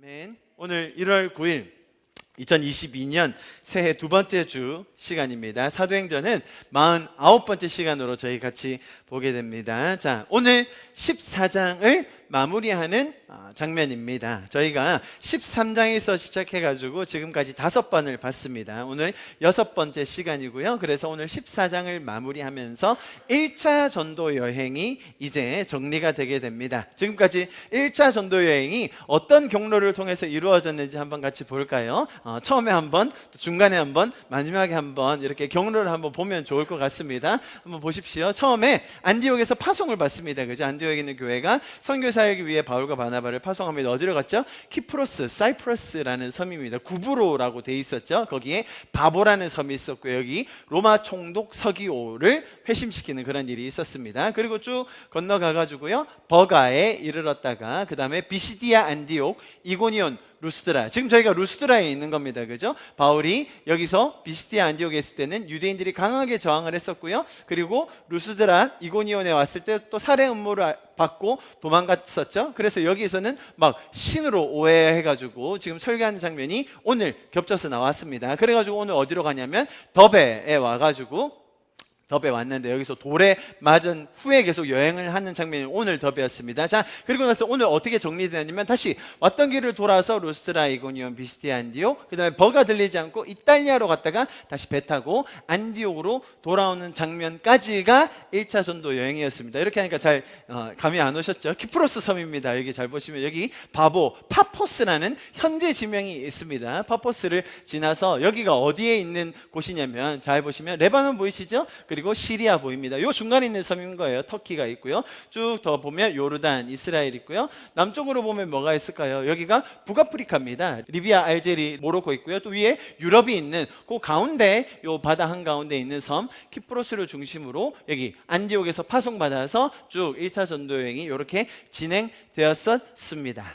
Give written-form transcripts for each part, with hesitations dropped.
아멘. 오늘 1월 9일 2022년 새해 두 번째 주 시간입니다. 사도행전은 49번째 시간으로 저희 같이 보게 됩니다. 자, 오늘 14장을 마무리하는 장면입니다. 저희가 13장에서 시작해가지고 지금까지 5번을 봤습니다. 오늘 6번째 시간이고요. 그래서 오늘 14장을 마무리하면서 1차 전도 여행이 이제 정리가 되게 됩니다. 지금까지 1차 전도 여행이 어떤 경로를 통해서 이루어졌는지 한번 같이 볼까요? 처음에 한번, 중간에 한번, 마지막에 한번 이렇게 경로를 한번 보면 좋을 것 같습니다. 한번 보십시오. 처음에 안디옥에서 파송을 받습니다. 그죠? 안디옥에 있는 교회가 선교 사역을 위해 바울과 바나바를 파송합니다. 어디로 갔죠? 키프로스, 사이프러스라는 섬입니다. 구브로라고 돼 있었죠. 거기에 바보라는 섬이 있었고, 여기 로마 총독 서기오를 회심시키는 그런 일이 있었습니다. 그리고 쭉 건너가가지고요, 버가에 이르렀다가 그 다음에 비시디아, 안디옥, 이고니온, 루스드라. 지금 저희가 루스드라에 있는 겁니다. 그죠? 바울이 여기서 비시디아 안디옥에 있을 때는 유대인들이 강하게 저항을 했었고요. 그리고 루스드라, 이고니온에 왔을 때 또 살해 음모를 받고 도망갔었죠. 그래서 여기서는 막 신으로 오해해가지고 지금 설교하는 장면이 오늘 겹쳐서 나왔습니다. 그래가지고 오늘 어디로 가냐면 더베에 와가지고 더베 왔는데 여기서 돌에 맞은 후에 계속 여행을 하는 장면이 오늘 더베였습니다. 자, 그리고 나서 오늘 어떻게 정리되냐면 다시 왔던 길을 돌아서 루스드라, 이고니온, 비시디아, 안디옥, 그 다음에 버가 들리지 않고 이탈리아로 갔다가 다시 배 타고 안디옥으로 돌아오는 장면까지가 1차 전도 여행이었습니다. 이렇게 하니까 잘 감이 안 오셨죠? 키프로스 섬입니다. 여기 잘 보시면 여기 바보, 파포스라는 현재 지명이 있습니다. 파포스를 지나서 여기가 어디에 있는 곳이냐면 잘 보시면 레바논 보이시죠? 그리고 시리아 보입니다. 이 중간에 있는 섬인 거예요. 터키가 있고요. 쭉 더 보면 요르단, 이스라엘 있고요. 남쪽으로 보면 뭐가 있을까요? 여기가 북아프리카입니다. 리비아, 알제리, 모로코 있고요. 또 위에 유럽이 있는 그 가운데, 요 바다 한가운데 있는 섬 키프로스를 중심으로 여기 안디옥에서 파송받아서 쭉 1차 전도 여행이 이렇게 진행되었었습니다.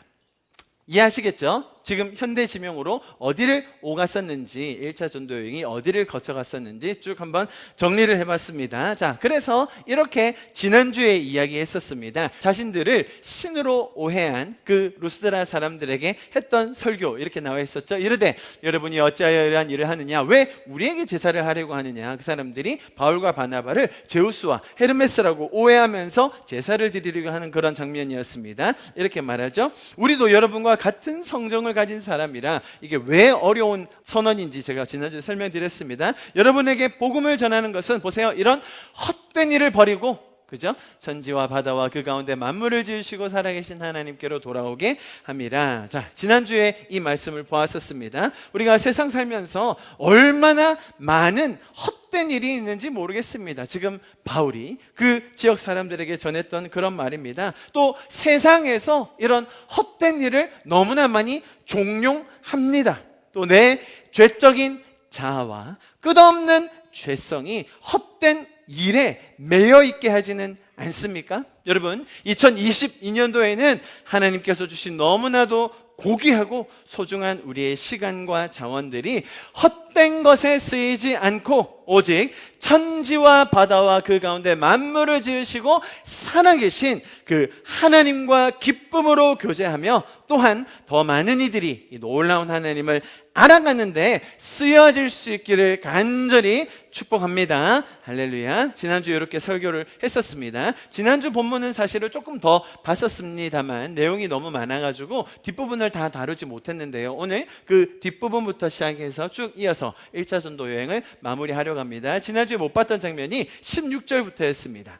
이해하시겠죠? 지금 현대 지명으로 어디를 오갔었는지, 1차 전도 여행이 어디를 거쳐갔었는지 쭉 한번 정리를 해봤습니다. 자, 그래서 이렇게 지난주에 이야기했었습니다. 자신들을 신으로 오해한 그 루스드라 사람들에게 했던 설교, 이렇게 나와 있었죠. 이르되 여러분이 어찌하여 이러한 일을 하느냐, 왜 우리에게 제사를 하려고 하느냐. 그 사람들이 바울과 바나바를 제우스와 헤르메스라고 오해하면서 제사를 드리려고 하는 그런 장면이었습니다. 이렇게 말하죠. 우리도 여러분과 같은 성정을 가진 사람이라 이게 왜 어려운 선언인지 제가 지난주에 설명드렸습니다. 여러분에게 복음을 전하는 것은 보세요, 이런 헛된 일을 버리고, 그죠? 천지와 바다와 그 가운데 만물을 지으시고 살아계신 하나님께로 돌아오게 함이라. 자, 지난주에 이 말씀을 보았었습니다. 우리가 세상 살면서 얼마나 많은 헛된 일이 있는지 모르겠습니다. 지금 바울이 그 지역 사람들에게 전했던 그런 말입니다. 또 세상에서 이런 헛된 일을 너무나 많이 종용합니다. 또 내 죄적인 자아와 끝없는 죄성이 헛된 일에 매여 있게 하지는 않습니까? 여러분, 2022년도에는 하나님께서 주신 너무나도 고귀하고 소중한 우리의 시간과 자원들이 헛된 것에 쓰이지 않고 오직 천지와 바다와 그 가운데 만물을 지으시고 살아계신 그 하나님과 기쁨으로 교제하며 또한 더 많은 이들이 이 놀라운 하나님을 알아가는데 쓰여질 수 있기를 간절히 축복합니다. 할렐루야. 지난주 이렇게 설교를 했었습니다. 지난주 본문은 사실을 조금 더 봤었습니다만 내용이 너무 많아가지고 뒷부분을 다 다루지 못했는데요. 오늘 그 뒷부분부터 시작해서 쭉 이어서 1차 전도 여행을 마무리하려고 합니다. 지난주에 못 봤던 장면이 16절부터였습니다.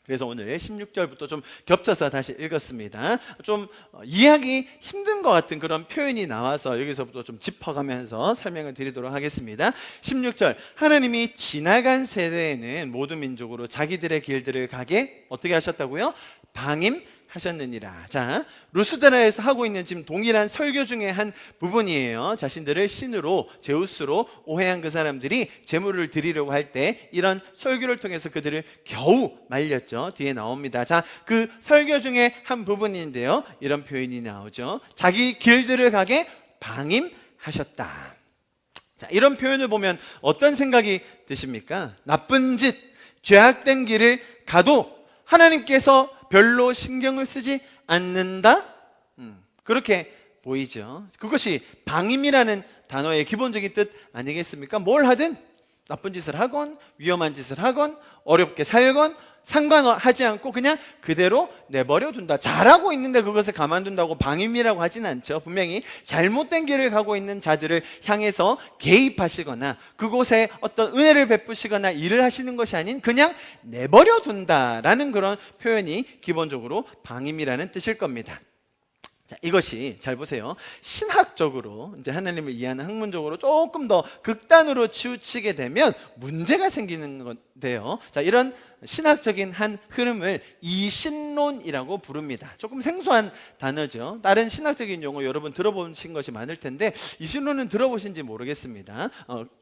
그래서 오늘 16절부터 좀 겹쳐서 다시 읽었습니다. 좀 이해하기 힘든 것 같은 그런 표현이 나와서 여기서부터 좀 짚어가면서 설명을 드리도록 하겠습니다. 16절, 하나님이 지나간 세대에는 모든 민족으로 자기들의 길들을 가게 어떻게 하셨다고요? 방임하셨느니라. 자, 루스드라에서 하고 있는 지금 동일한 설교 중에 한 부분이에요. 자신들을 신으로, 제우스로 오해한 그 사람들이 제물을 드리려고 할 때 이런 설교를 통해서 그들을 겨우 말렸죠. 뒤에 나옵니다. 자, 그 설교 중에 한 부분인데요, 이런 표현이 나오죠. 자기 길들을 가게 방임하셨다. 자, 이런 표현을 보면 어떤 생각이 드십니까? 나쁜 짓, 죄악된 길을 가도 하나님께서 별로 신경을 쓰지 않는다? 그렇게 보이죠. 그것이 방임이라는 단어의 기본적인 뜻 아니겠습니까? 뭘 하든 나쁜 짓을 하건 위험한 짓을 하건 어렵게 살건 상관하지 않고 그냥 그대로 내버려 둔다. 잘하고 있는데 그것을 가만둔다고 방임이라고 하진 않죠. 분명히 잘못된 길을 가고 있는 자들을 향해서 개입하시거나 그곳에 어떤 은혜를 베푸시거나 일을 하시는 것이 아닌 그냥 내버려 둔다라는 그런 표현이 기본적으로 방임이라는 뜻일 겁니다. 자, 이것이 잘 보세요. 신학적으로 이제 하나님을 이해하는 학문적으로 조금 더 극단으로 치우치게 되면 문제가 생기는 건데요. 자, 이런 신학적인 한 흐름을 이신론이라고 부릅니다. 조금 생소한 단어죠. 다른 신학적인 용어 여러분 들어보신 것이 많을 텐데 이신론은 들어보신지 모르겠습니다.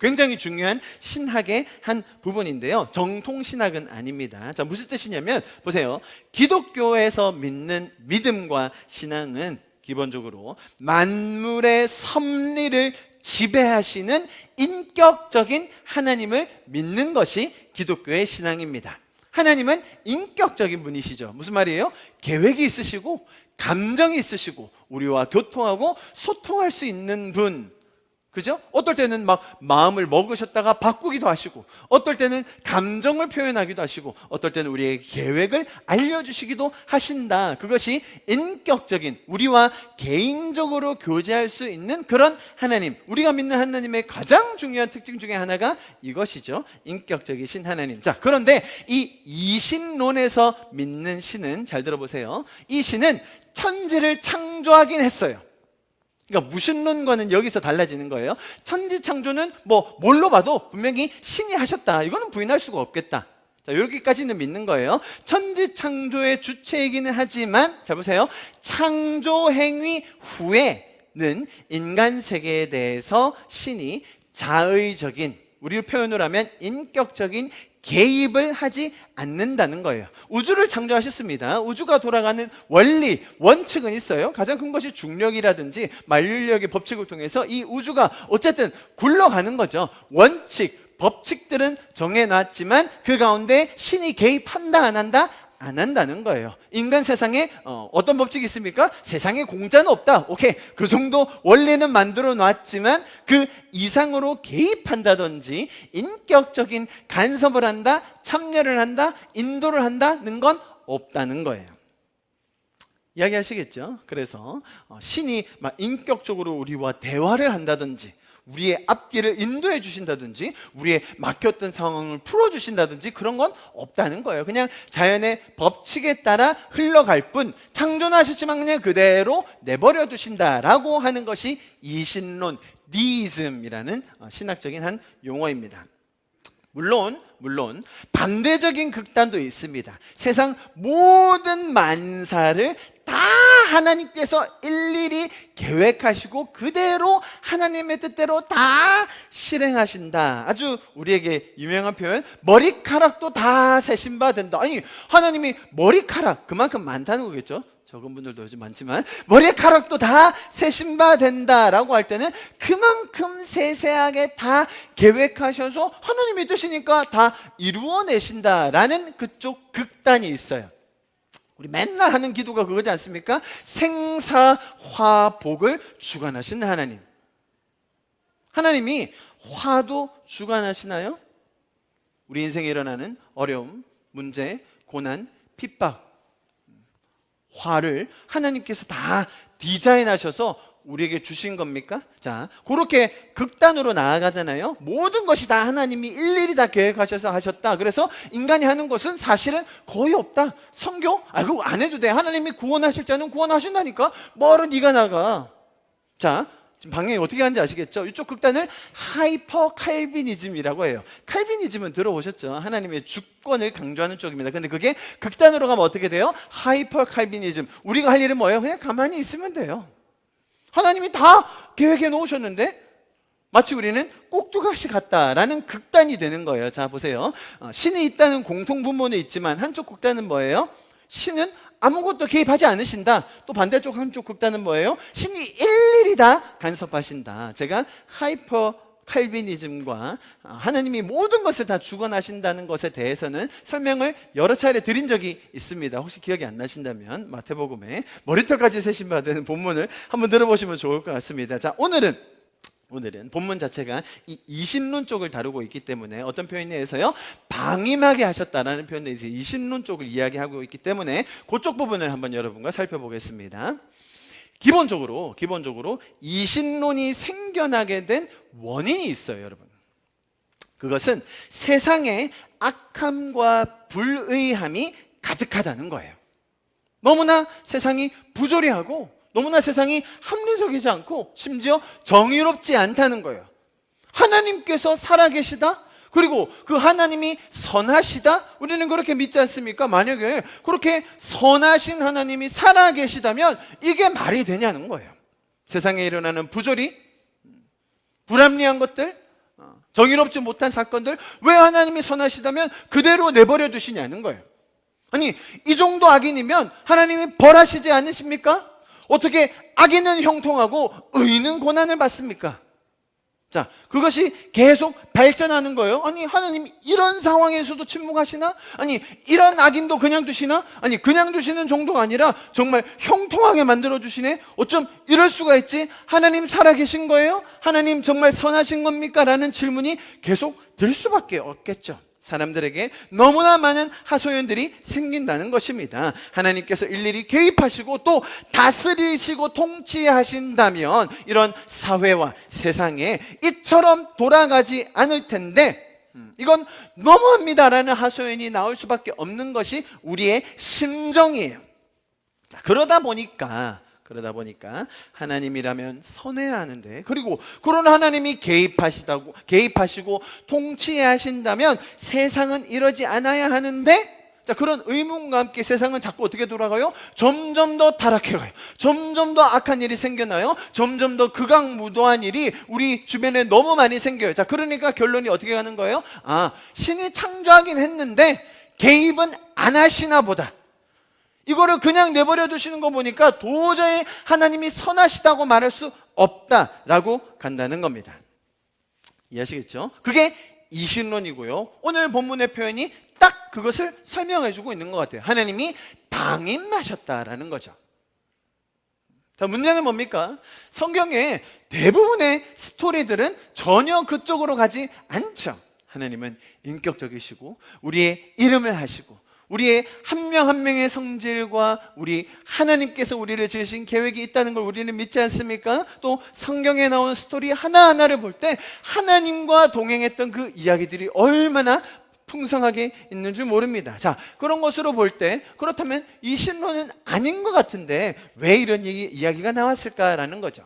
굉장히 중요한 신학의 한 부분인데요. 정통 신학은 아닙니다. 자, 무슨 뜻이냐면 보세요. 기독교에서 믿는 믿음과 신앙은 기본적으로 만물의 섭리를 지배하시는 인격적인 하나님을 믿는 것이 기독교의 신앙입니다. 하나님은 인격적인 분이시죠. 무슨 말이에요? 계획이 있으시고 감정이 있으시고 우리와 교통하고 소통할 수 있는 분. 그죠? 어떨 때는 막 마음을 먹으셨다가 바꾸기도 하시고 어떨 때는 감정을 표현하기도 하시고 어떨 때는 우리의 계획을 알려주시기도 하신다. 그것이 인격적인 우리와 개인적으로 교제할 수 있는 그런 하나님. 우리가 믿는 하나님의 가장 중요한 특징 중에 하나가 이것이죠. 인격적이신 하나님. 자, 그런데 이 이신론에서 믿는 신은 잘 들어보세요. 이 신은 천지를 창조하긴 했어요. 그러니까 무신론과는 여기서 달라지는 거예요. 천지 창조는 뭘로 봐도 분명히 신이 하셨다. 이거는 부인할 수가 없겠다. 자, 여기까지는 믿는 거예요. 천지 창조의 주체이기는 하지만 자 보세요. 창조 행위 후에는 인간 세계에 대해서 신이 자의적인 우리를 표현을 하면 인격적인 개입을 하지 않는다는 거예요. 우주를 창조하셨습니다. 우주가 돌아가는 원리, 원칙은 있어요. 가장 큰 것이 중력이라든지 만류력의 법칙을 통해서 이 우주가 어쨌든 굴러가는 거죠. 원칙, 법칙들은 정해놨지만 그 가운데 신이 개입한다 안 한다? 안 한다는 거예요. 인간 세상에 어떤 법칙이 있습니까? 세상에 공짜는 없다. 오케이, 그 정도 원리는 만들어 놨지만 그 이상으로 개입한다든지 인격적인 간섭을 한다, 참여를 한다, 인도를 한다는 건 없다는 거예요. 이야기하시겠죠? 그래서 신이 막 인격적으로 우리와 대화를 한다든지 우리의 앞길을 인도해 주신다든지 우리의 막혔던 상황을 풀어주신다든지 그런 건 없다는 거예요. 그냥 자연의 법칙에 따라 흘러갈 뿐 창조는 하셨지만 그냥 그대로 내버려 두신다라고 하는 것이 이신론, 니이즘이라는 신학적인 한 용어입니다. 물론 반대적인 극단도 있습니다. 세상 모든 만사를 다 하나님께서 일일이 계획하시고 그대로 하나님의 뜻대로 다 실행하신다. 아주 우리에게 유명한 표현, 머리카락도 다 세신 바 된다. 아니, 하나님이 머리카락 그만큼 많다는 거겠죠. 적은 분들도 요즘 많지만 머리카락도 다 세신 바 된다라고 할 때는 그만큼 세세하게 다 계획하셔서 하나님의 뜻이니까 다 이루어내신다라는 그쪽 극단이 있어요. 우리 맨날 하는 기도가 그거지 않습니까? 생사화복을 주관하신 하나님. 하나님이 화도 주관하시나요? 우리 인생에 일어나는 어려움, 문제, 고난, 핍박, 화를 하나님께서 다 디자인하셔서 우리에게 주신 겁니까? 자, 그렇게 극단으로 나아가잖아요. 모든 것이 다 하나님이 일일이 다 계획하셔서 하셨다. 그래서 인간이 하는 것은 사실은 거의 없다. 성경? 그거 안 해도 돼. 하나님이 구원하실 자는 구원하신다니까. 뭐하러 네가 나가. 자, 지금 방향이 어떻게 하는지 아시겠죠? 이쪽 극단을 하이퍼 칼비니즘이라고 해요. 칼비니즘은 들어보셨죠? 하나님의 주권을 강조하는 쪽입니다. 근데 그게 극단으로 가면 어떻게 돼요? 하이퍼 칼비니즘. 우리가 할 일은 뭐예요? 그냥 가만히 있으면 돼요. 하나님이 다 계획해 놓으셨는데 마치 우리는 꼭두각시 같다라는 극단이 되는 거예요. 자, 보세요. 신이 있다는 공통분모는 있지만 한쪽 극단은 뭐예요? 신은 아무것도 개입하지 않으신다. 또 반대쪽 한쪽 극단은 뭐예요? 신이 일일이 다 간섭하신다. 제가 하이퍼 칼비니즘과 하나님이 모든 것을 다 주관하신다는 것에 대해서는 설명을 여러 차례 드린 적이 있습니다. 혹시 기억이 안 나신다면 마태복음에 머리털까지 세심받은 본문을 한번 들어보시면 좋을 것 같습니다. 자, 오늘은 본문 자체가 이 이신론 쪽을 다루고 있기 때문에 어떤 표현에 의해서요, 방임하게 하셨다라는 표현에 의해서 이신론 쪽을 이야기하고 있기 때문에 그쪽 부분을 한번 여러분과 살펴보겠습니다. 기본적으로 이신론이 생겨나게 된 원인이 있어요, 여러분. 그것은 세상에 악함과 불의함이 가득하다는 거예요. 너무나 세상이 부조리하고 너무나 세상이 합리적이지 않고 심지어 정의롭지 않다는 거예요. 하나님께서 살아계시다? 그리고 그 하나님이 선하시다? 우리는 그렇게 믿지 않습니까? 만약에 그렇게 선하신 하나님이 살아계시다면 이게 말이 되냐는 거예요. 세상에 일어나는 부조리, 불합리한 것들, 정의롭지 못한 사건들, 왜 하나님이 선하시다면 그대로 내버려 두시냐는 거예요. 아니, 이 정도 악인이면 하나님이 벌하시지 않으십니까? 어떻게 악인은 형통하고 의인은 고난을 받습니까? 자, 그것이 계속 발전하는 거예요. 아니, 하나님 이런 상황에서도 침묵하시나? 아니, 이런 악인도 그냥 두시나? 아니, 그냥 두시는 정도가 아니라 정말 형통하게 만들어주시네? 어쩜 이럴 수가 있지? 하나님 살아계신 거예요? 하나님 정말 선하신 겁니까? 라는 질문이 계속 들 수밖에 없겠죠. 사람들에게 너무나 많은 하소연들이 생긴다는 것입니다. 하나님께서 일일이 개입하시고 또 다스리시고 통치하신다면 이런 사회와 세상에 이처럼 돌아가지 않을 텐데 이건 너무합니다라는 하소연이 나올 수밖에 없는 것이 우리의 심정이에요. 그러다 보니까 하나님이라면 선해야 하는데, 그리고 그런 하나님이 개입하시고 통치하신다면 세상은 이러지 않아야 하는데, 자, 그런 의문과 함께 세상은 자꾸 어떻게 돌아가요? 점점 더 타락해가요. 점점 더 악한 일이 생겨나요. 점점 더 극악무도한 일이 우리 주변에 너무 많이 생겨요. 자, 그러니까 결론이 어떻게 가는 거예요? 아, 신이 창조하긴 했는데 개입은 안 하시나 보다. 이거를 그냥 내버려 두시는 거 보니까 도저히 하나님이 선하시다고 말할 수 없다라고 간다는 겁니다. 이해하시겠죠? 그게 이신론이고요. 오늘 본문의 표현이 딱 그것을 설명해 주고 있는 것 같아요. 하나님이 방임하셨다라는 거죠. 자, 문제는 뭡니까? 성경의 대부분의 스토리들은 전혀 그쪽으로 가지 않죠. 하나님은 인격적이시고 우리의 이름을 하시고 우리의 한 명 한 명의 성질과 우리 하나님께서 우리를 지으신 계획이 있다는 걸 우리는 믿지 않습니까? 또 성경에 나온 스토리 하나하나를 볼 때 하나님과 동행했던 그 이야기들이 얼마나 풍성하게 있는 줄 모릅니다. 자, 그런 것으로 볼 때 그렇다면 이 신론은 아닌 것 같은데 왜 이런 이야기가 나왔을까라는 거죠.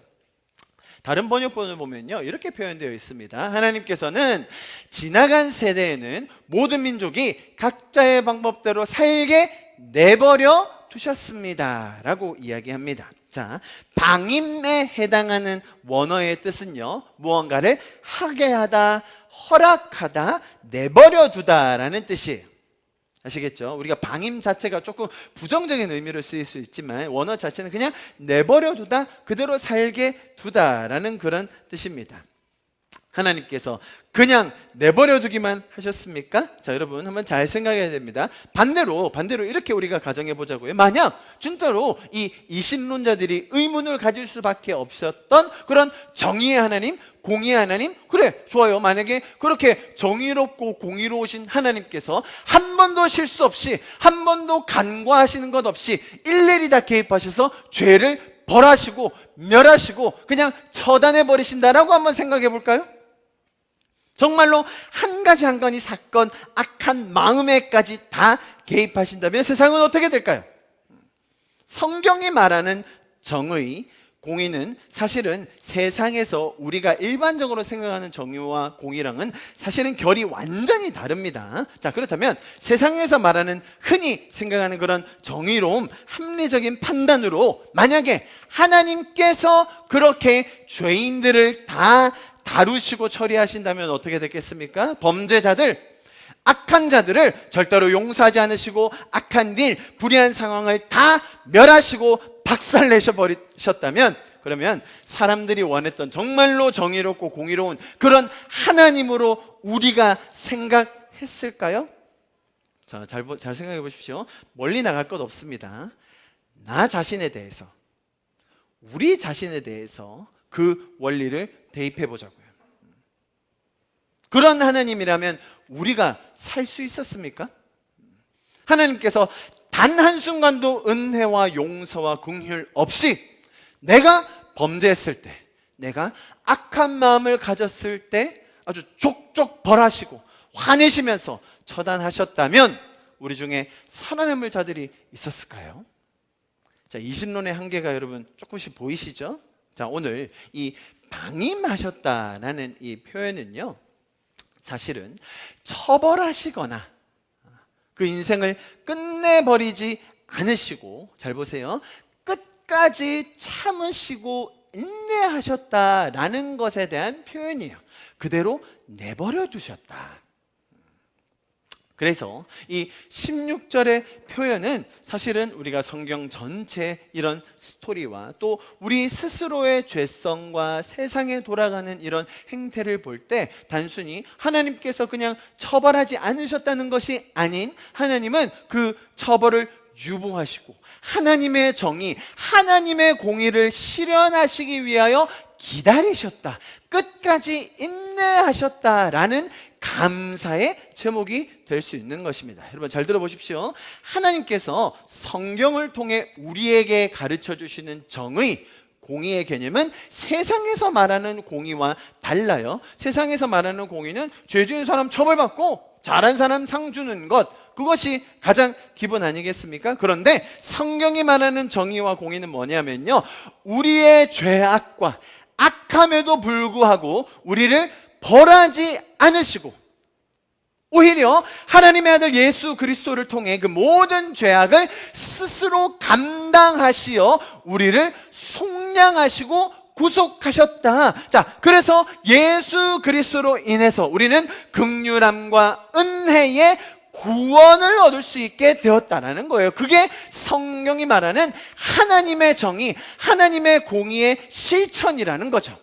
다른 번역본을 보면요, 이렇게 표현되어 있습니다. 하나님께서는 지나간 세대에는 모든 민족이 각자의 방법대로 살게 내버려 두셨습니다 라고 이야기합니다. 자, 방임에 해당하는 원어의 뜻은요, 무언가를 하게 하다, 허락하다, 내버려 두다 라는 뜻이에요. 아시겠죠? 우리가 방임 자체가 조금 부정적인 의미로 쓰일 수 있지만 원어 자체는 그냥 내버려 두다, 그대로 살게 두다라는 그런 뜻입니다. 하나님께서 그냥 내버려 두기만 하셨습니까? 자, 여러분 한번 잘 생각해야 됩니다. 반대로 이렇게 우리가 가정해 보자고요. 만약 진짜로 이 이신론자들이 의문을 가질 수밖에 없었던 그런 정의의 하나님, 공의의 하나님, 그래, 좋아요. 만약에 그렇게 정의롭고 공의로우신 하나님께서 한 번도 실수 없이, 한 번도 간과하시는 것 없이 일일이 다 개입하셔서 죄를 벌하시고 멸하시고 그냥 처단해 버리신다라고 한번 생각해 볼까요? 정말로 한 가지 한 가지 사건, 악한 마음에까지 다 개입하신다면 세상은 어떻게 될까요? 성경이 말하는 정의, 공의는 사실은 세상에서 우리가 일반적으로 생각하는 정의와 공의랑은 사실은 결이 완전히 다릅니다. 자, 그렇다면 세상에서 말하는 흔히 생각하는 그런 정의로움, 합리적인 판단으로 만약에 하나님께서 그렇게 죄인들을 다 다루시고 처리하신다면 어떻게 됐겠습니까? 범죄자들, 악한 자들을 절대로 용서하지 않으시고 악한 일, 불의한 상황을 다 멸하시고 박살내셔 버리셨다면 그러면 사람들이 원했던 정말로 정의롭고 공의로운 그런 하나님으로 우리가 생각했을까요? 자, 잘 생각해 보십시오. 멀리 나갈 것 없습니다. 나 자신에 대해서, 우리 자신에 대해서 그 원리를 대입해 보자고요. 그런 하나님이라면 우리가 살 수 있었습니까? 하나님께서 단 한순간도 은혜와 용서와 긍휼 없이 내가 범죄했을 때, 내가 악한 마음을 가졌을 때 아주 족족 벌하시고 화내시면서 처단하셨다면 우리 중에 살아남을 자들이 있었을까요? 자, 이신론의 한계가 여러분 조금씩 보이시죠? 자, 오늘 이 방임하셨다라는 이 표현은요, 사실은 처벌하시거나 그 인생을 끝내버리지 않으시고, 잘 보세요, 끝까지 참으시고 인내하셨다라는 것에 대한 표현이에요. 그대로 내버려 두셨다. 그래서 이 16절의 표현은 사실은 우리가 성경 전체 이런 스토리와 또 우리 스스로의 죄성과 세상에 돌아가는 이런 행태를 볼 때 단순히 하나님께서 그냥 처벌하지 않으셨다는 것이 아닌, 하나님은 그 처벌을 유보하시고 하나님의 정의, 하나님의 공의를 실현하시기 위하여 기다리셨다, 끝까지 인내하셨다라는 감사의 제목이 될 수 있는 것입니다. 여러분 잘 들어보십시오. 하나님께서 성경을 통해 우리에게 가르쳐 주시는 정의, 공의의 개념은 세상에서 말하는 공의와 달라요. 세상에서 말하는 공의는 죄 지은 사람 처벌받고 잘한 사람 상 주는 것, 그것이 가장 기본 아니겠습니까? 그런데 성경이 말하는 정의와 공의는 뭐냐면요, 우리의 죄악과 악함에도 불구하고 우리를 벌하지 않으시고 오히려 하나님의 아들 예수 그리스도를 통해 그 모든 죄악을 스스로 감당하시어 우리를 속량하시고 구속하셨다. 자, 그래서 예수 그리스도로 인해서 우리는 긍휼함과 은혜의 구원을 얻을 수 있게 되었다라는 거예요. 그게 성경이 말하는 하나님의 정의, 하나님의 공의의 실천이라는 거죠.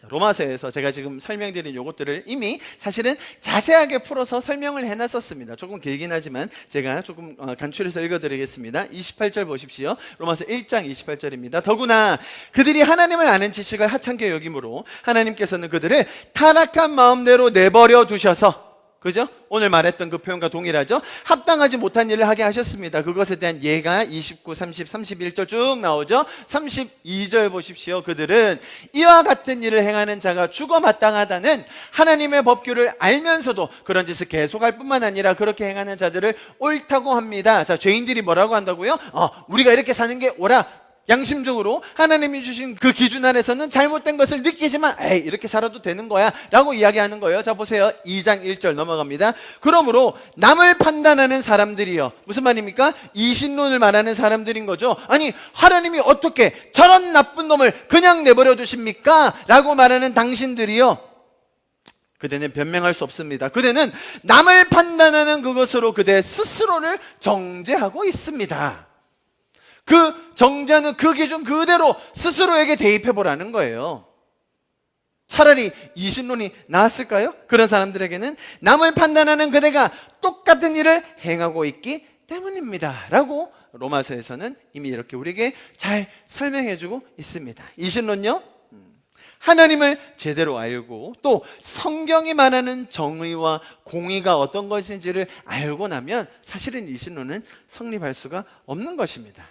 로마서에서 제가 지금 설명드린 요것들을 이미 사실은 자세하게 풀어서 설명을 해놨었습니다. 조금 길긴 하지만 제가 조금 간추려서 읽어드리겠습니다. 28절 보십시오. 로마서 1장 28절입니다. 더구나 그들이 하나님을 아는 지식을 하찮게 여김으로 하나님께서는 그들을 타락한 마음대로 내버려 두셔서, 그죠? 오늘 말했던 그 표현과 동일하죠? 합당하지 못한 일을 하게 하셨습니다. 그것에 대한 예가 29, 30, 31절 쭉 나오죠? 32절 보십시오. 그들은 이와 같은 일을 행하는 자가 죽어 마땅하다는 하나님의 법규를 알면서도 그런 짓을 계속할 뿐만 아니라 그렇게 행하는 자들을 옳다고 합니다. 자, 죄인들이 뭐라고 한다고요? 우리가 이렇게 사는 게 옳아. 양심적으로 하나님이 주신 그 기준 안에서는 잘못된 것을 느끼지만 에이, 이렇게 살아도 되는 거야 라고 이야기하는 거예요. 자, 보세요. 2장 1절 넘어갑니다. 그러므로 남을 판단하는 사람들이요, 무슨 말입니까? 이신론을 말하는 사람들인 거죠. 아니, 하나님이 어떻게 저런 나쁜 놈을 그냥 내버려 두십니까? 라고 말하는 당신들이요, 그대는 변명할 수 없습니다. 그대는 남을 판단하는 그것으로 그대 스스로를 정죄하고 있습니다. 그 정죄는 그 기준 그대로 스스로에게 대입해보라는 거예요. 차라리 이신론이 나았을까요? 그런 사람들에게는 남을 판단하는 그대가 똑같은 일을 행하고 있기 때문입니다 라고 로마서에서는 이미 이렇게 우리에게 잘 설명해주고 있습니다. 이신론요, 하나님을 제대로 알고 또 성경이 말하는 정의와 공의가 어떤 것인지를 알고 나면 사실은 이신론은 성립할 수가 없는 것입니다.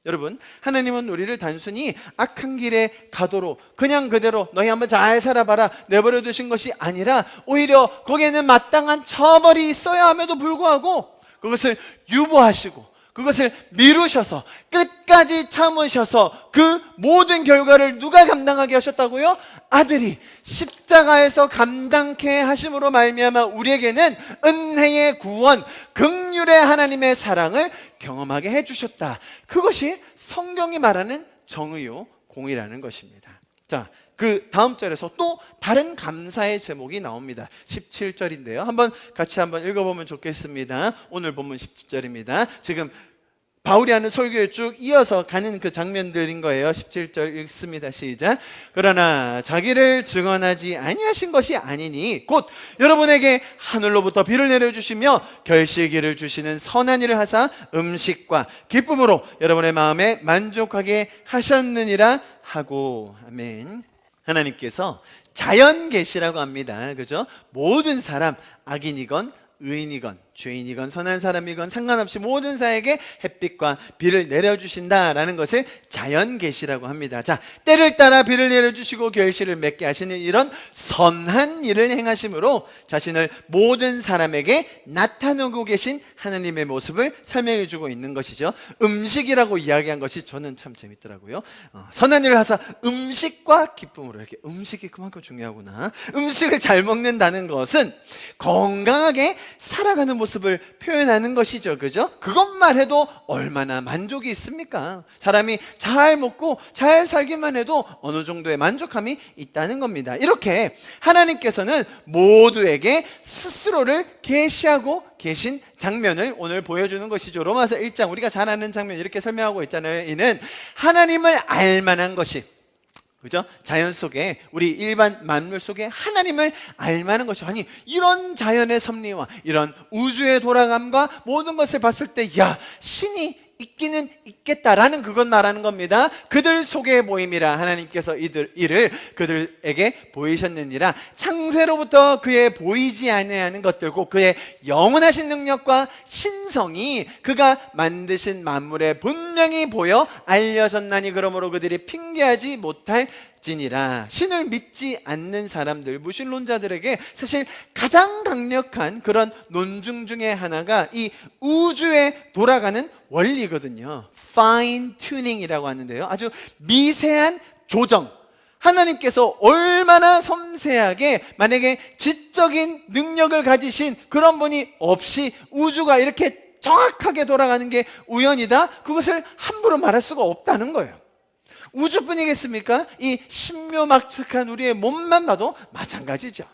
여러분, 하나님은 우리를 단순히 악한 길에 가도록 그냥 그대로 너희 한번 잘 살아봐라 내버려 두신 것이 아니라 오히려 거기에는 마땅한 처벌이 있어야 함에도 불구하고 그것을 유보하시고 그것을 미루셔서 끝까지 참으셔서 그 모든 결과를 누가 감당하게 하셨다고요? 아들이 십자가에서 감당케 하심으로 말미암아 우리에게는 은혜의 구원, 긍휼의 하나님의 사랑을 경험하게 해주셨다. 그것이 성경이 말하는 정의요 공의라는 것입니다. 자, 그 다음 절에서 또 다른 감사의 제목이 나옵니다. 17절인데요. 같이 한번 읽어보면 좋겠습니다. 오늘 본문 17절입니다. 지금 바울이 하는 설교에 쭉 이어서 가는 그 장면들인 거예요. 17절 읽습니다. 시작. 그러나 자기를 증언하지 아니하신 것이 아니니 곧 여러분에게 하늘로부터 비를 내려주시며 결실기를 주시는 선한 일을 하사 음식과 기쁨으로 여러분의 마음에 만족하게 하셨느니라 하고. 아멘. 하나님께서 자연 계시라고 합니다. 그죠? 모든 사람, 악인이건 의인이건 죄인이건 선한 사람이건 상관없이 모든 사에게 햇빛과 비를 내려주신다라는 것을 자연 계시라고 합니다. 자, 때를 따라 비를 내려주시고 결실을 맺게 하시는 이런 선한 일을 행하심으로 자신을 모든 사람에게 나타내고 계신 하나님의 모습을 설명해 주고 있는 것이죠. 음식이라고 이야기한 것이 저는 참 재밌더라고요. 선한 일을 하사 음식과 기쁨으로, 이렇게 음식이 그만큼 중요하구나. 음식을 잘 먹는다는 것은 건강하게 살아가는 모습을 표현하는 것이죠. 그죠? 그것만 해도 얼마나 만족이 있습니까? 사람이 잘 먹고 잘 살기만 해도 어느 정도의 만족함이 있다는 겁니다. 이렇게 하나님께서는 모두에게 스스로를 계시하고 계신 장면을 오늘 보여주는 것이죠. 로마서 1장, 우리가 잘 아는 장면 이렇게 설명하고 있잖아요. 이는 하나님을 알만한 것이, 그죠? 자연 속에, 우리 일반 만물 속에 하나님을 알만한 것이, 아니 이런 자연의 섭리와 이런 우주의 돌아감과 모든 것을 봤을 때 야, 신이 있기는 있겠다라는 그것 말하는 겁니다. 그들 속에 보임이라 하나님께서 이를 그들에게 보이셨느니라. 창세로부터 그의 보이지 아니하는 것들, 곧 그의 영원하신 능력과 신성이 그가 만드신 만물에 분명히 보여 알려졌나니 그러므로 그들이 핑계하지 못할 지니라. 신을 믿지 않는 사람들, 무신론자들에게 사실 가장 강력한 그런 논증 중에 하나가 이 우주에 돌아가는 원리거든요. Fine tuning이라고 하는데요, 아주 미세한 조정. 하나님께서 얼마나 섬세하게, 만약에 지적인 능력을 가지신 그런 분이 없이 우주가 이렇게 정확하게 돌아가는 게 우연이다? 그것을 함부로 말할 수가 없다는 거예요. 우주뿐이겠습니까? 이 신묘막측한 우리의 몸만 봐도 마찬가지죠.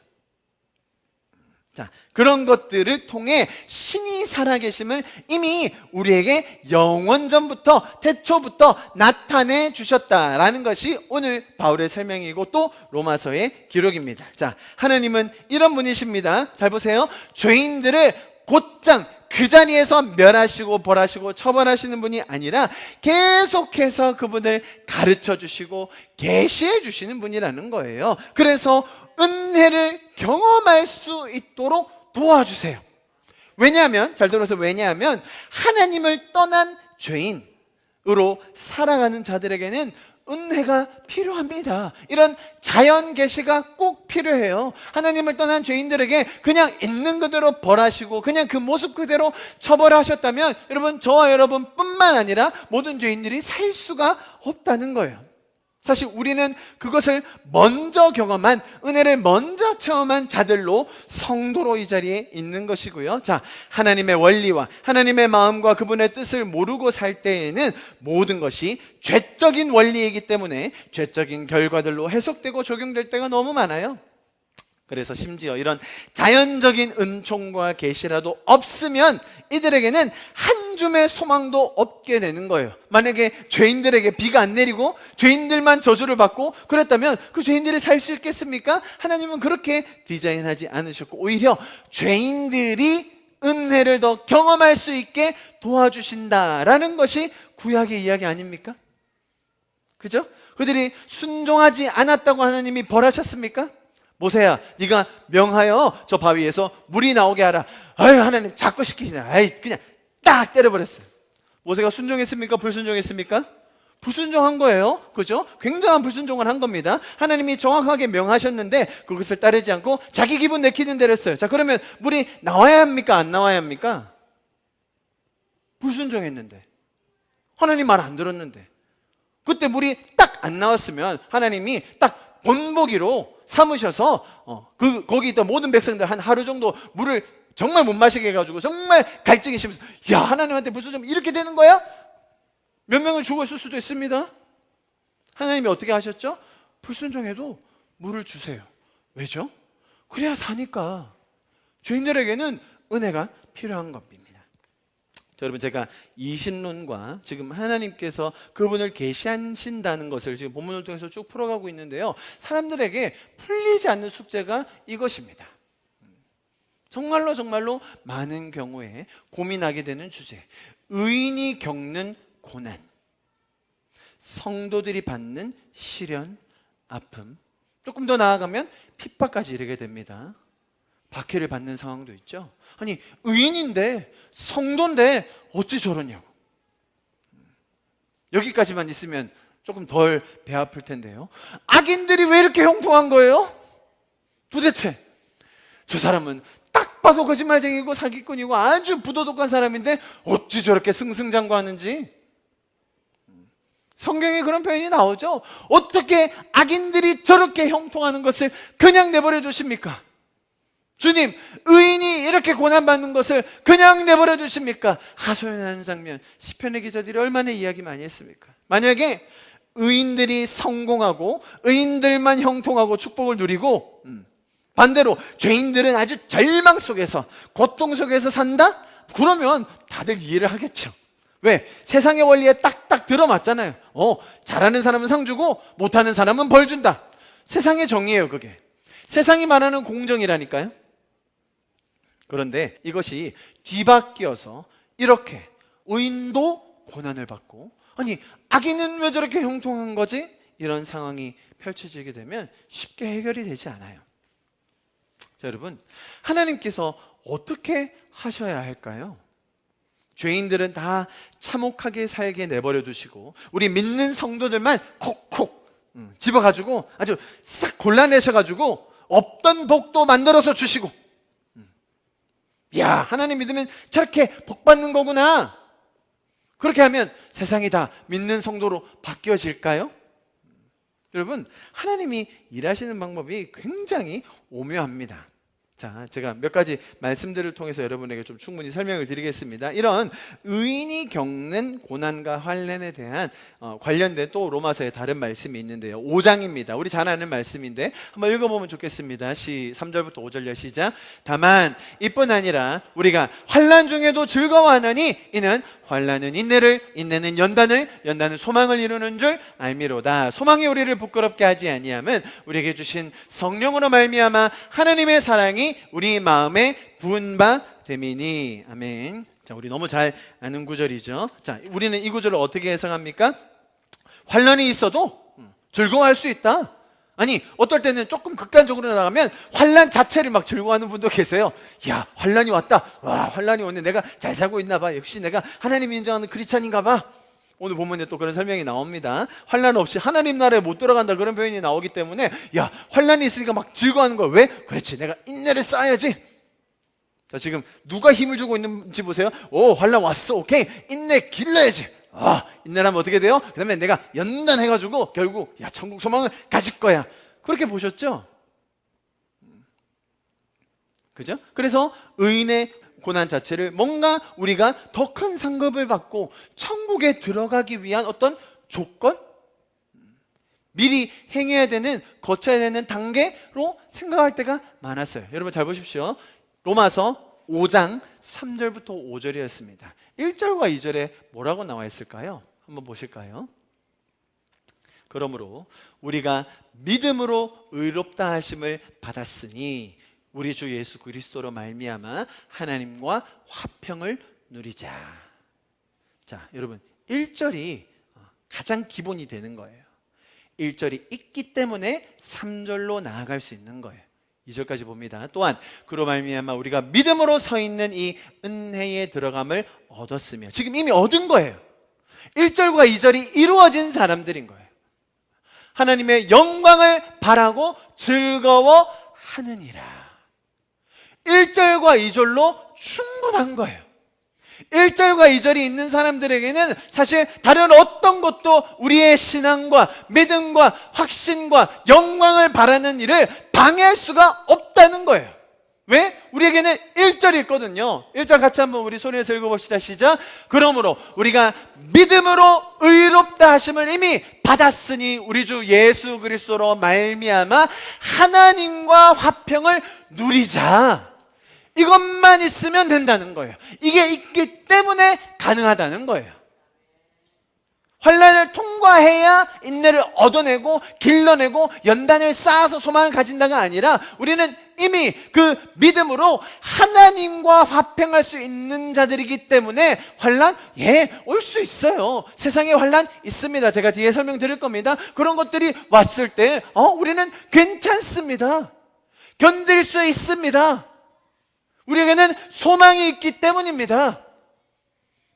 자, 그런 것들을 통해 신이 살아계심을 이미 우리에게 영원전부터, 태초부터 나타내 주셨다라는 것이 오늘 바울의 설명이고 또 로마서의 기록입니다. 자, 하나님은 이런 분이십니다. 잘 보세요. 죄인들을 곧장 그 자리에서 멸하시고 벌하시고 처벌하시는 분이 아니라 계속해서 그분을 가르쳐 주시고 계시해 주시는 분이라는 거예요. 그래서 은혜를 경험할 수 있도록 도와주세요. 왜냐하면, 잘 들어서, 왜냐하면 하나님을 떠난 죄인으로 살아가는 자들에게는 은혜가 필요합니다. 이런 자연 계시가 꼭 필요해요. 하나님을 떠난 죄인들에게 그냥 있는 그대로 벌하시고 그냥 그 모습 그대로 처벌하셨다면 여러분, 저와 여러분뿐만 아니라 모든 죄인들이 살 수가 없다는 거예요. 사실 우리는 그것을 먼저 경험한, 은혜를 먼저 체험한 자들로 성도로 이 자리에 있는 것이고요. 자, 하나님의 원리와 하나님의 마음과 그분의 뜻을 모르고 살 때에는 모든 것이 죄적인 원리이기 때문에 죄적인 결과들로 해석되고 적용될 때가 너무 많아요. 그래서 심지어 이런 자연적인 은총과 계시라도 없으면 이들에게는 한 줌의 소망도 없게 되는 거예요. 만약에 죄인들에게 비가 안 내리고 죄인들만 저주를 받고 그랬다면 그 죄인들이 살 수 있겠습니까? 하나님은 그렇게 디자인하지 않으셨고 오히려 죄인들이 은혜를 더 경험할 수 있게 도와주신다라는 것이 구약의 이야기 아닙니까? 그죠? 그들이 순종하지 않았다고 하나님이 벌하셨습니까? 모세야, 네가 명하여 저 바위에서 물이 나오게 하라. 아유, 하나님 자꾸 시키시네. 아이, 그냥 딱 때려버렸어요. 모세가 순종했습니까? 불순종했습니까? 불순종한 거예요. 그죠? 굉장한 불순종을 한 겁니다. 하나님이 정확하게 명하셨는데 그것을 따르지 않고 자기 기분 내키는 대로 했어요. 자, 그러면 물이 나와야 합니까? 안 나와야 합니까? 불순종했는데, 하나님 말 안 들었는데, 그때 물이 딱 안 나왔으면 하나님이 딱 본보기로 삼으셔서 거기 있던 모든 백성들 한 하루 정도 물을 정말 못 마시게 해가지고 정말 갈증이시면서, 야, 하나님한테 불순종 이렇게 되는 거야? 몇 명을 죽었을 수도 있습니다. 하나님이 어떻게 하셨죠? 불순종해도 물을 주세요. 왜죠? 그래야 사니까. 죄인들에게는 은혜가 필요한 겁니다. 자, 여러분, 제가 이신론과 지금 하나님께서 그분을 계시하신다는 것을 지금 본문을 통해서 쭉 풀어가고 있는데요, 사람들에게 풀리지 않는 숙제가 이것입니다. 정말로 많은 경우에 고민하게 되는 주제, 의인이 겪는 고난, 성도들이 받는 시련, 아픔, 조금 더 나아가면 핍박까지 이르게 됩니다. 박해를 받는 상황도 있죠. 아니, 의인인데, 성도인데 어찌 저러냐고. 여기까지만 있으면 조금 덜 배 아플 텐데요, 악인들이 왜 이렇게 형통한 거예요? 도대체 저 사람은 딱 봐도 거짓말쟁이고 사기꾼이고 아주 부도덕한 사람인데 어찌 저렇게 승승장구하는지. 성경에 그런 표현이 나오죠. 어떻게 악인들이 저렇게 형통하는 것을 그냥 내버려 두십니까? 주님, 의인이 이렇게 고난받는 것을 그냥 내버려 두십니까? 하소연하는 장면, 시편의 기자들이 얼마나 이야기 많이 했습니까? 만약에 의인들이 성공하고 의인들만 형통하고 축복을 누리고, 반대로 죄인들은 아주 절망 속에서, 고통 속에서 산다? 그러면 다들 이해를 하겠죠. 왜? 세상의 원리에 딱딱 들어맞잖아요. 잘하는 사람은 상 주고 못하는 사람은 벌 준다. 세상의 정의예요, 그게. 세상이 말하는 공정이라니까요. 그런데 이것이 뒤바뀌어서 이렇게 의인도 고난을 받고, 아니, 악인은 왜 저렇게 형통한 거지? 이런 상황이 펼쳐지게 되면 쉽게 해결이 되지 않아요. 자, 여러분, 하나님께서 어떻게 하셔야 할까요? 죄인들은 다 참혹하게 살게 내버려 두시고 우리 믿는 성도들만 콕콕 집어가지고 아주 싹 골라내셔가지고 없던 복도 만들어서 주시고, 야, 하나님 믿으면 저렇게 복 받는 거구나. 그렇게 하면 세상이 다 믿는 성도로 바뀌어질까요? 여러분, 하나님이 일하시는 방법이 굉장히 오묘합니다. 자, 제가 몇 가지 말씀들을 통해서 여러분에게 좀 충분히 설명을 드리겠습니다. 이런 의인이 겪는 고난과 환난에 대한 관련된 또 로마서의 다른 말씀이 있는데요, 5장입니다. 우리 잘 아는 말씀인데 한번 읽어보면 좋겠습니다. 3절부터 5절요, 시작. 다만 이뿐 아니라 우리가 환난 중에도 즐거워하나니 이는 환난은 인내를, 인내는 연단을, 연단은 소망을 이루는 줄 알미로다. 소망이 우리를 부끄럽게 하지 아니함은 우리에게 주신 성령으로 말미암아 하나님의 사랑이 우리 마음에 부은 바 됨이니. 아멘. 자, 우리 너무 잘 아는 구절이죠. 자, 우리는 이 구절을 어떻게 해석합니까? 환난이 있어도 즐거워할 수 있다. 아니, 어떨 때는 조금 극단적으로 나가면 환난 자체를 막 즐거워하는 분도 계세요. 야, 환난이 왔다. 와, 환난이 오네. 내가 잘 살고 있나 봐. 역시 내가 하나님 인정하는 크리스찬인가 봐. 오늘 본문에 또 그런 설명이 나옵니다. 환난 없이 하나님 나라에 못 들어간다, 그런 표현이 나오기 때문에, 야, 환난이 있으니까 막 즐거워하는 거야. 왜? 그렇지, 내가 인내를 쌓아야지. 자, 지금 누가 힘을 주고 있는지 보세요. 오, 환난 왔어. 오케이, 인내 길러야지. 인내하면 어떻게 돼요? 그 다음에 내가 연단해가지고 결국, 야, 천국 소망을 가질 거야. 그렇게 보셨죠? 그죠? 그래서 의인의 고난 자체를 뭔가 우리가 더 큰 상급을 받고 천국에 들어가기 위한 어떤 조건? 미리 행해야 되는, 거쳐야 되는 단계로 생각할 때가 많았어요. 여러분 잘 보십시오. 로마서 5장 3절부터 5절이었습니다. 1절과 2절에 뭐라고 나와 있을까요? 한번 보실까요? 그러므로 우리가 믿음으로 의롭다 하심을 받았으니 우리 주 예수 그리스도로 말미암아 하나님과 화평을 누리자. 자, 여러분, 1절이 가장 기본이 되는 거예요. 1절이 있기 때문에 3절로 나아갈 수 있는 거예요. 2절까지 봅니다. 또한 그로 말미암아 우리가 믿음으로 서 있는 이 은혜에 들어감을 얻었으며, 지금 이미 얻은 거예요. 1절과 2절이 이루어진 사람들인 거예요. 하나님의 영광을 바라고 즐거워하느니라. 1절과 2절로 충분한 거예요. 1절과 2절이 있는 사람들에게는 사실 다른 어떤 것도 우리의 신앙과 믿음과 확신과 영광을 바라는 일을 방해할 수가 없다는 거예요. 왜? 우리에게는 1절이 있거든요. 1절 같이 한번 우리 소리내서 읽어봅시다. 시작. 그러므로 우리가 믿음으로 의롭다 하심을 이미 받았으니 우리 주 예수 그리스도로 말미암아 하나님과 화평을 누리자. 이것만 있으면 된다는 거예요. 이게 있기 때문에 가능하다는 거예요. 환난을 통과해야 인내를 얻어내고 길러내고 연단을 쌓아서 소망을 가진다가 아니라 우리는 이미 그 믿음으로 하나님과 화평할 수 있는 자들이기 때문에 환난? 올 수 있어요. 세상에 환난 있습니다. 제가 뒤에 설명드릴 겁니다. 그런 것들이 왔을 때 우리는 괜찮습니다. 견딜 수 있습니다. 우리에게는 소망이 있기 때문입니다.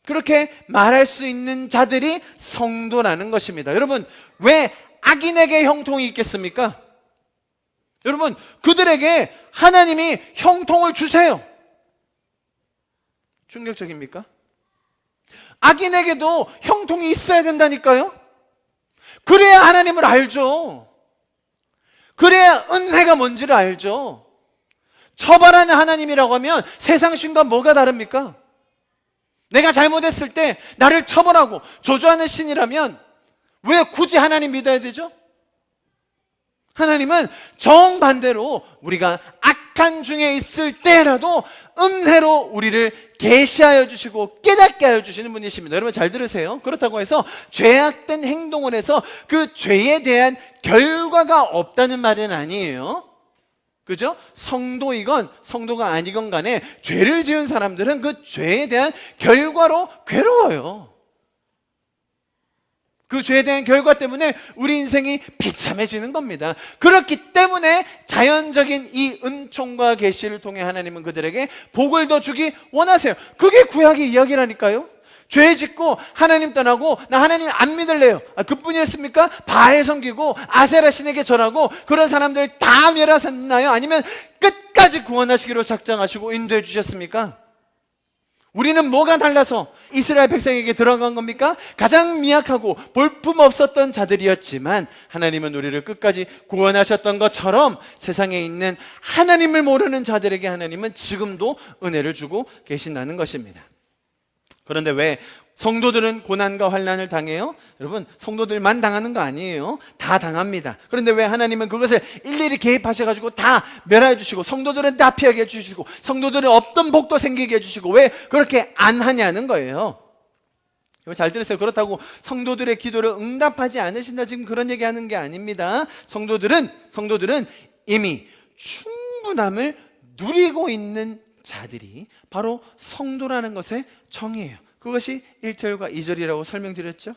그렇게 말할 수 있는 자들이 성도라는 것입니다. 여러분, 왜 악인에게 형통이 있겠습니까? 여러분, 그들에게 하나님이 형통을 주세요. 충격적입니까? 악인에게도 형통이 있어야 된다니까요. 그래야 하나님을 알죠. 그래야 은혜가 뭔지를 알죠. 처벌하는 하나님이라고 하면 세상 신과 뭐가 다릅니까? 내가 잘못했을 때 나를 처벌하고 저주하는 신이라면 왜 굳이 하나님 믿어야 되죠? 하나님은 정반대로 우리가 악한 중에 있을 때라도 은혜로 우리를 계시하여 주시고 깨닫게 하여 주시는 분이십니다. 여러분 잘 들으세요. 그렇다고 해서 죄악된 행동을 해서 그 죄에 대한 결과가 없다는 말은 아니에요. 그죠? 성도이건 성도가 아니건 간에 죄를 지은 사람들은 그 죄에 대한 결과로 괴로워요. 그 죄에 대한 결과 때문에 우리 인생이 비참해지는 겁니다. 그렇기 때문에 자연적인 이 은총과 계시를 통해 하나님은 그들에게 복을 더 주기 원하세요. 그게 구약의 이야기라니까요. 죄 짓고 하나님 떠나고 나 하나님 안 믿을래요. 그뿐이었습니까? 바알 섬기고 아세라 신에게 절하고 그런 사람들 다 멸하셨나요? 아니면 끝까지 구원하시기로 작정하시고 인도해 주셨습니까? 우리는 뭐가 달라서 이스라엘 백성에게 들어간 겁니까? 가장 미약하고 볼품 없었던 자들이었지만 하나님은 우리를 끝까지 구원하셨던 것처럼 세상에 있는 하나님을 모르는 자들에게 하나님은 지금도 은혜를 주고 계신다는 것입니다. 그런데 왜 성도들은 고난과 환난을 당해요? 여러분, 성도들만 당하는 거 아니에요. 다 당합니다. 그런데 왜 하나님은 그것을 일일이 개입하셔가지고 다 멸해 주시고 성도들은 다 피하게 해주시고 성도들은 없던 복도 생기게 해주시고 왜 그렇게 안 하냐는 거예요. 잘 들으세요. 그렇다고 성도들의 기도를 응답하지 않으신다 지금 그런 얘기하는 게 아닙니다. 성도들은 이미 충분함을 누리고 있는 자들이 바로 성도라는 것의 정의예요. 그것이 1절과 2절이라고 설명드렸죠.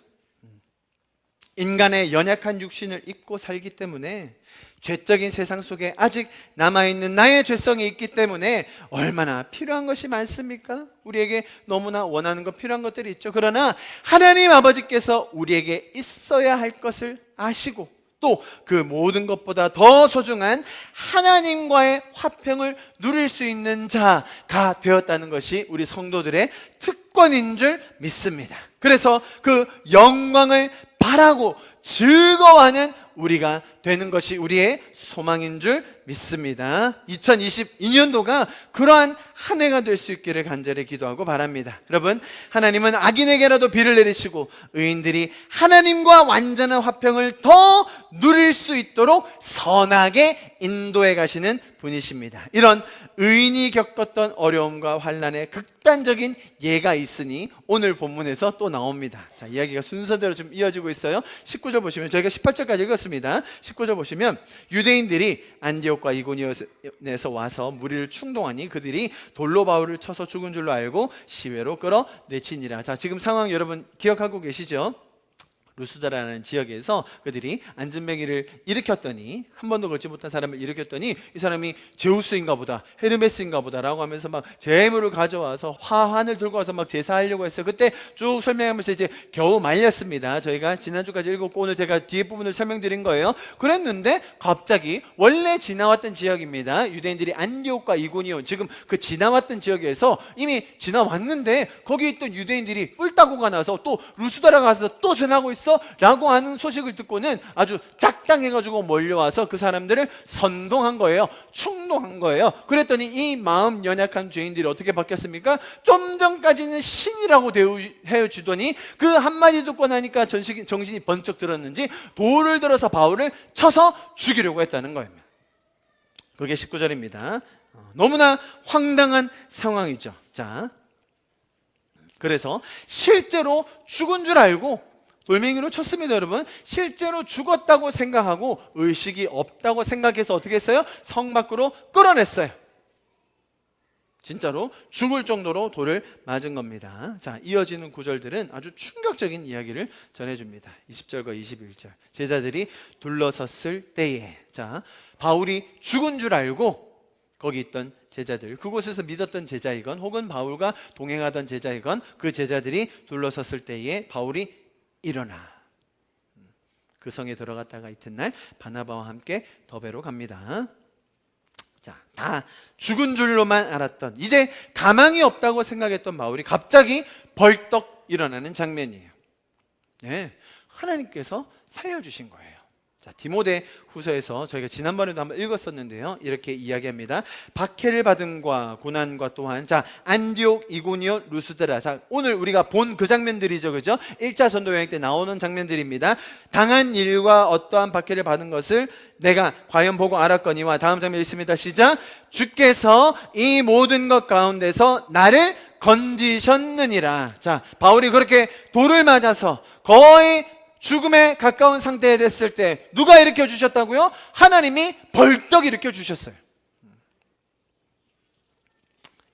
인간의 연약한 육신을 입고 살기 때문에 죄적인 세상 속에 아직 남아있는 나의 죄성이 있기 때문에 얼마나 필요한 것이 많습니까? 우리에게 너무나 원하는 것 필요한 것들이 있죠. 그러나 하나님 아버지께서 우리에게 있어야 할 것을 아시고 또 그 모든 것보다 더 소중한 하나님과의 화평을 누릴 수 있는 자가 되었다는 것이 우리 성도들의 특권인 줄 믿습니다. 그래서 그 영광을 바라고 즐거워하는 우리가 되는 것이 우리의 소망인 줄 믿습니다. 2022년도가 그러한 한 해가 될 수 있기를 간절히 기도하고 바랍니다. 여러분, 하나님은 악인에게라도 비를 내리시고 의인들이 하나님과 완전한 화평을 더 누릴 수 있도록 선하게 인도해 가시는 분이십니다. 이런 의인이 겪었던 어려움과 환난의 극단적인 예가 있으니 오늘 본문에서 또 나옵니다. 자, 이야기가 순서대로 좀 이어지고 있어요. 19절 보시면 저희가 18절까지 읽었습니다. 19절 보시면 유대인들이 안디옥과 이고니온에서 와서 무리를 충동하니 그들이 돌로 바울을 쳐서 죽은 줄로 알고 시외로 끌어내치니라. 자, 지금 상황 여러분 기억하고 계시죠? 루스드라는 지역에서 그들이 안전뱅이를 일으켰더니 한 번도 걷지 못한 사람을 일으켰더니 이 사람이 제우스인가 보다 헤르메스인가 보다 라고 하면서 막 제물을 가져와서 화환을 들고 와서 막 제사하려고 했어요. 그때 쭉 설명하면서 이제 겨우 말렸습니다. 저희가 지난주까지 읽었고 오늘 제가 뒤에 부분을 설명드린 거예요. 그랬는데 갑자기 원래 지나왔던 지역입니다. 유대인들이 안디옥과 이고니온 지금 그 지나왔던 지역에서 이미 지나왔는데 거기 있던 유대인들이 뿔따구가 나서 또 루스드라 가서 또 전하고 있어요 라고 하는 소식을 듣고는 아주 짝당해가지고 몰려와서 그 사람들을 선동한 거예요. 충동한 거예요. 그랬더니 이 마음 연약한 죄인들이 어떻게 바뀌었습니까? 좀 전까지는 신이라고 대우해주더니 그 한마디 듣고 나니까 정신이 번쩍 들었는지 돌을 들어서 바울을 쳐서 죽이려고 했다는 거예요. 그게 19절입니다. 너무나 황당한 상황이죠. 자, 그래서 실제로 죽은 줄 알고 돌멩이로 쳤습니다. 여러분, 실제로 죽었다고 생각하고 의식이 없다고 생각해서 어떻게 했어요? 성 밖으로 끌어냈어요. 진짜로 죽을 정도로 돌을 맞은 겁니다. 자, 이어지는 구절들은 아주 충격적인 이야기를 전해줍니다. 20절과 21절. 제자들이 둘러섰을 때에, 자, 바울이 죽은 줄 알고 거기 있던 제자들, 그곳에서 믿었던 제자이건 혹은 바울과 동행하던 제자이건 그 제자들이 둘러섰을 때에 바울이 일어나 그 성에 들어갔다가 이튿날 바나바와 함께 더베로 갑니다. 자, 다 죽은 줄로만 알았던, 이제 가망이 없다고 생각했던 바울이 갑자기 벌떡 일어나는 장면이에요. 네, 하나님께서 살려주신 거예요. 자, 디모데 후서에서 저희가 지난번에도 한번 읽었었는데요, 이렇게 이야기합니다. 박해를 받음과 고난과 또한, 자, 안디옥, 이고니온, 루스드라. 자, 오늘 우리가 본 그 장면들이죠, 그죠? 1차 전도 여행 때 나오는 장면들입니다. 당한 일과 어떠한 박해를 받은 것을 내가 과연 보고 알았거니와, 다음 장면 있습니다. 시작. 주께서 이 모든 것 가운데서 나를 건지셨느니라. 자, 바울이 그렇게 돌을 맞아서 거의 죽음에 가까운 상태에 됐을 때 누가 일으켜 주셨다고요? 하나님이 벌떡 일으켜 주셨어요.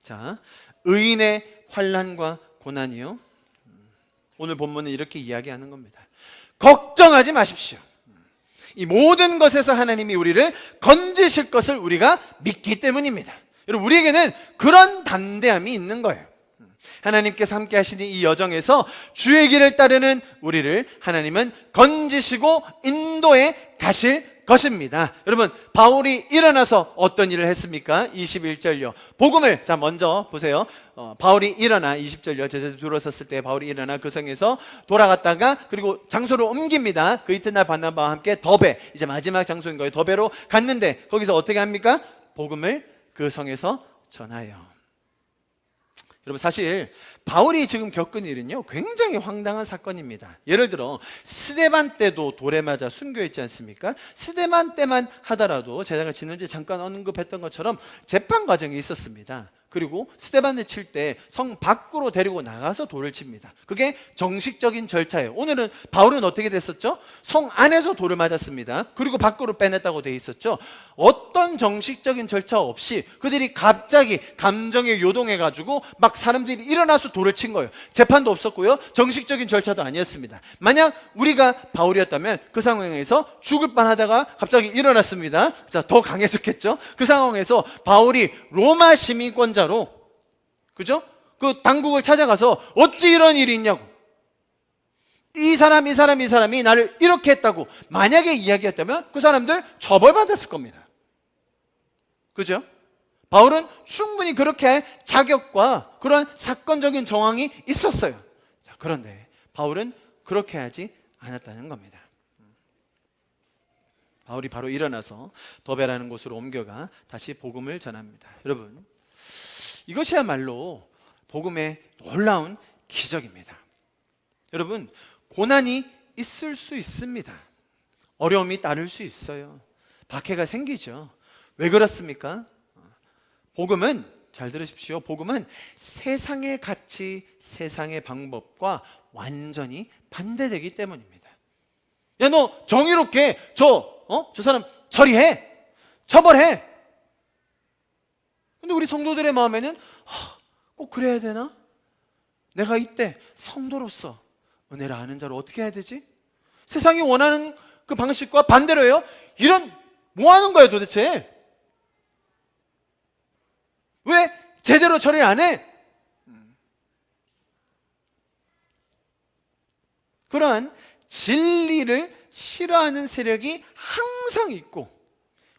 자, 의인의 환난과 고난이요, 오늘 본문은 이렇게 이야기하는 겁니다. 걱정하지 마십시오. 이 모든 것에서 하나님이 우리를 건지실 것을 우리가 믿기 때문입니다. 여러분, 우리에게는 그런 담대함이 있는 거예요. 하나님께서 함께 하시는 이 여정에서 주의 길을 따르는 우리를 하나님은 건지시고 인도해 가실 것입니다. 여러분, 바울이 일어나서 어떤 일을 했습니까? 21절요. 복음을, 자, 먼저 보세요. 바울이 일어나, 20절요. 제자들 들어섰을 때 바울이 일어나 그 성에서 돌아갔다가 그리고 장소를 옮깁니다. 그 이튿날 바나바와 함께 더베, 이제 마지막 장소인 거예요. 더베로 갔는데 거기서 어떻게 합니까? 복음을 그 성에서 전하여. 여러분, 사실 바울이 지금 겪은 일은요, 굉장히 황당한 사건입니다. 예를 들어 스데반 때도 돌에 맞아 순교했지 않습니까? 스데반 때만 하더라도 제가 지난주에 잠깐 언급했던 것처럼 재판 과정이 있었습니다. 그리고 스데반을 칠 때 성 밖으로 데리고 나가서 돌을 칩니다. 그게 정식적인 절차예요. 오늘은 바울은 어떻게 됐었죠? 성 안에서 돌을 맞았습니다. 그리고 밖으로 빼냈다고 돼 있었죠. 어떤 정식적인 절차 없이 그들이 갑자기 감정에 요동해가지고 막 사람들이 일어나서 돌을 친 거예요. 재판도 없었고요, 정식적인 절차도 아니었습니다. 만약 우리가 바울이었다면 그 상황에서 죽을 뻔하다가 갑자기 일어났습니다. 자, 더 강해졌겠죠. 그 상황에서 바울이 로마 시민권자로, 그죠? 그 당국을 찾아가서 어찌 이런 일이 있냐고, 이 사람이 나를 이렇게 했다고 만약에 이야기했다면 그 사람들 처벌받았을 겁니다. 그죠? 바울은 충분히 그렇게 할 자격과 그런 사건적인 정황이 있었어요. 자, 그런데 바울은 그렇게 하지 않았다는 겁니다. 바울이 바로 일어나서 더베라는 곳으로 옮겨가 다시 복음을 전합니다. 여러분, 이것이야말로 복음의 놀라운 기적입니다. 여러분, 고난이 있을 수 있습니다. 어려움이 따를 수 있어요. 박해가 생기죠. 왜 그렇습니까? 복음은, 잘 들으십시오, 복음은 세상의 가치, 세상의 방법과 완전히 반대되기 때문입니다. 야, 너 정의롭게 저 사람 처리해, 처벌해. 근데 우리 성도들의 마음에는 꼭 그래야 되나? 내가 이때 성도로서 은혜를 아는 자로 어떻게 해야 되지? 세상이 원하는 그 방식과 반대로 해요. 이런, 뭐 하는 거예요 도대체? 왜 제대로 처리를 안 해? 그러한 진리를 싫어하는 세력이 항상 있고,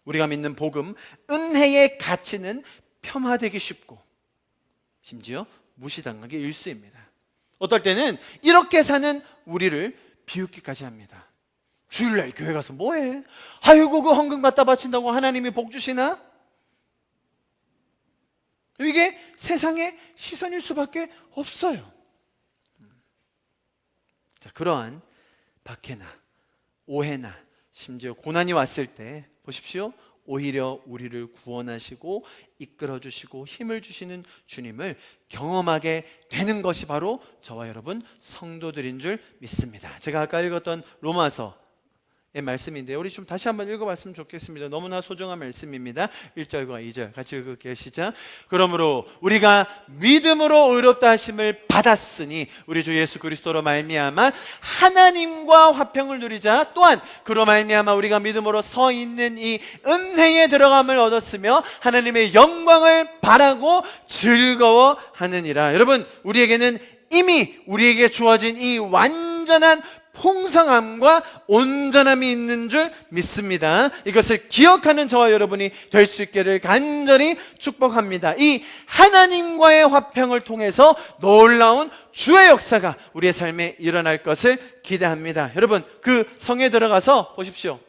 우리가 믿는 복음, 은혜의 가치는 폄하되기 쉽고 심지어 무시당하기 일쑤입니다. 어떨 때는 이렇게 사는 우리를 비웃기까지 합니다. 주일날 교회 가서 뭐해? 아이고, 그 헌금 갖다 바친다고 하나님이 복 주시나? 이게 세상의 시선일 수밖에 없어요. 자, 그러한 박해나 오해나 심지어 고난이 왔을 때 보십시오, 오히려 우리를 구원하시고 이끌어 주시고 힘을 주시는 주님을 경험하게 되는 것이 바로 저와 여러분 성도들인 줄 믿습니다. 제가 아까 읽었던 로마서 말씀인데요, 우리 좀 다시 한번 읽어봤으면 좋겠습니다. 너무나 소중한 말씀입니다. 1절과 2절 같이 읽을게요. 시작. 그러므로 우리가 믿음으로 의롭다 하심을 받았으니 우리 주 예수 그리스도로 말미암아 하나님과 화평을 누리자. 또한 그로 말미암아 우리가 믿음으로 서 있는 이 은혜에 들어감을 얻었으며 하나님의 영광을 바라고 즐거워하느니라. 여러분, 우리에게는 이미 우리에게 주어진 이 완전한 풍성함과 온전함이 있는 줄 믿습니다. 이것을 기억하는 저와 여러분이 될 수 있기를 간절히 축복합니다. 이 하나님과의 화평을 통해서 놀라운 주의 역사가 우리의 삶에 일어날 것을 기대합니다. 여러분, 그 성에 들어가서 보십시오.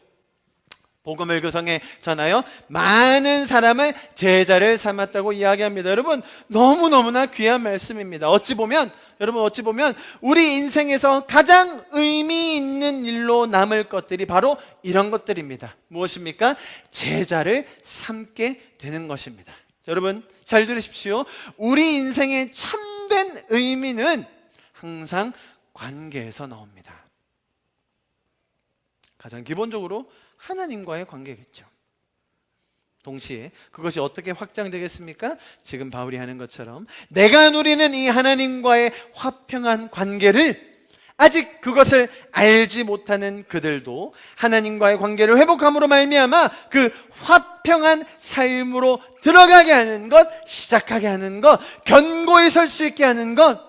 복음을 그 성에 전하여 많은 사람을 제자를 삼았다고 이야기합니다. 여러분, 너무너무나 귀한 말씀입니다. 어찌 보면 우리 인생에서 가장 의미 있는 일로 남을 것들이 바로 이런 것들입니다. 무엇입니까? 제자를 삼게 되는 것입니다. 여러분, 잘 들으십시오. 우리 인생의 참된 의미는 항상 관계에서 나옵니다. 가장 기본적으로 하나님과의 관계겠죠. 동시에 그것이 어떻게 확장되겠습니까? 지금 바울이 하는 것처럼 내가 누리는 이 하나님과의 화평한 관계를 아직 그것을 알지 못하는 그들도 하나님과의 관계를 회복함으로 말미암아 그 화평한 삶으로 들어가게 하는 것, 시작하게 하는 것, 견고히 설 수 있게 하는 것,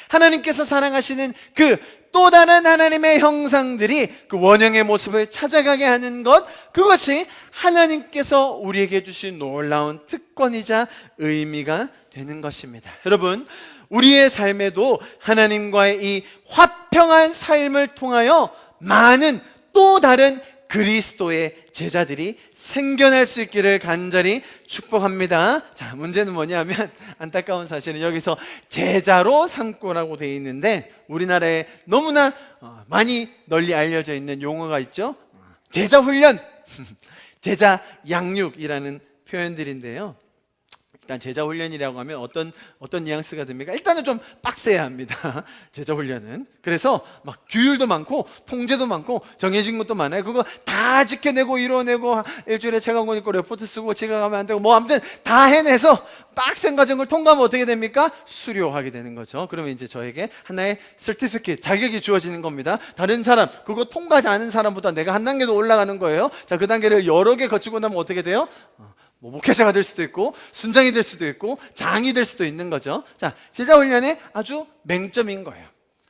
하나님께서 사랑하시는 그 또 다른 하나님의 형상들이 그 원형의 모습을 찾아가게 하는 것, 그것이 하나님께서 우리에게 주신 놀라운 특권이자 의미가 되는 것입니다. 여러분, 우리의 삶에도 하나님과의 이 화평한 삶을 통하여 많은 또 다른 그리스도의 제자들이 생겨날 수 있기를 간절히 축복합니다. 자, 문제는 뭐냐면 안타까운 사실은 여기서 제자로 삼고라고 되어 있는데 우리나라에 너무나 많이 널리 알려져 있는 용어가 있죠. 제자 훈련, 제자 양육이라는 표현들인데요. 일단 제자 훈련이라고 하면 어떤 뉘앙스가 됩니까? 일단은 좀 빡세야 합니다. 제자 훈련은. 그래서 막 규율도 많고 통제도 많고 정해진 것도 많아요. 그거 다 지켜내고 이뤄내고 일주일에 책 한 권 읽고 레포트 쓰고 지각하면 안 되고 뭐 아무튼 다 해내서 빡센 과정을 통과하면 어떻게 됩니까? 수료하게 되는 거죠. 그러면 이제 저에게 하나의 certificate, 자격이 주어지는 겁니다. 다른 사람, 그거 통과하지 않은 사람보다 내가 한 단계 더 올라가는 거예요. 자, 그 단계를 여러 개 거치고 나면 어떻게 돼요? 목회자가 될 수도 있고 순장이 될 수도 있고 장이 될 수도 있는 거죠. 자, 제자 훈련의 아주 맹점인 거예요.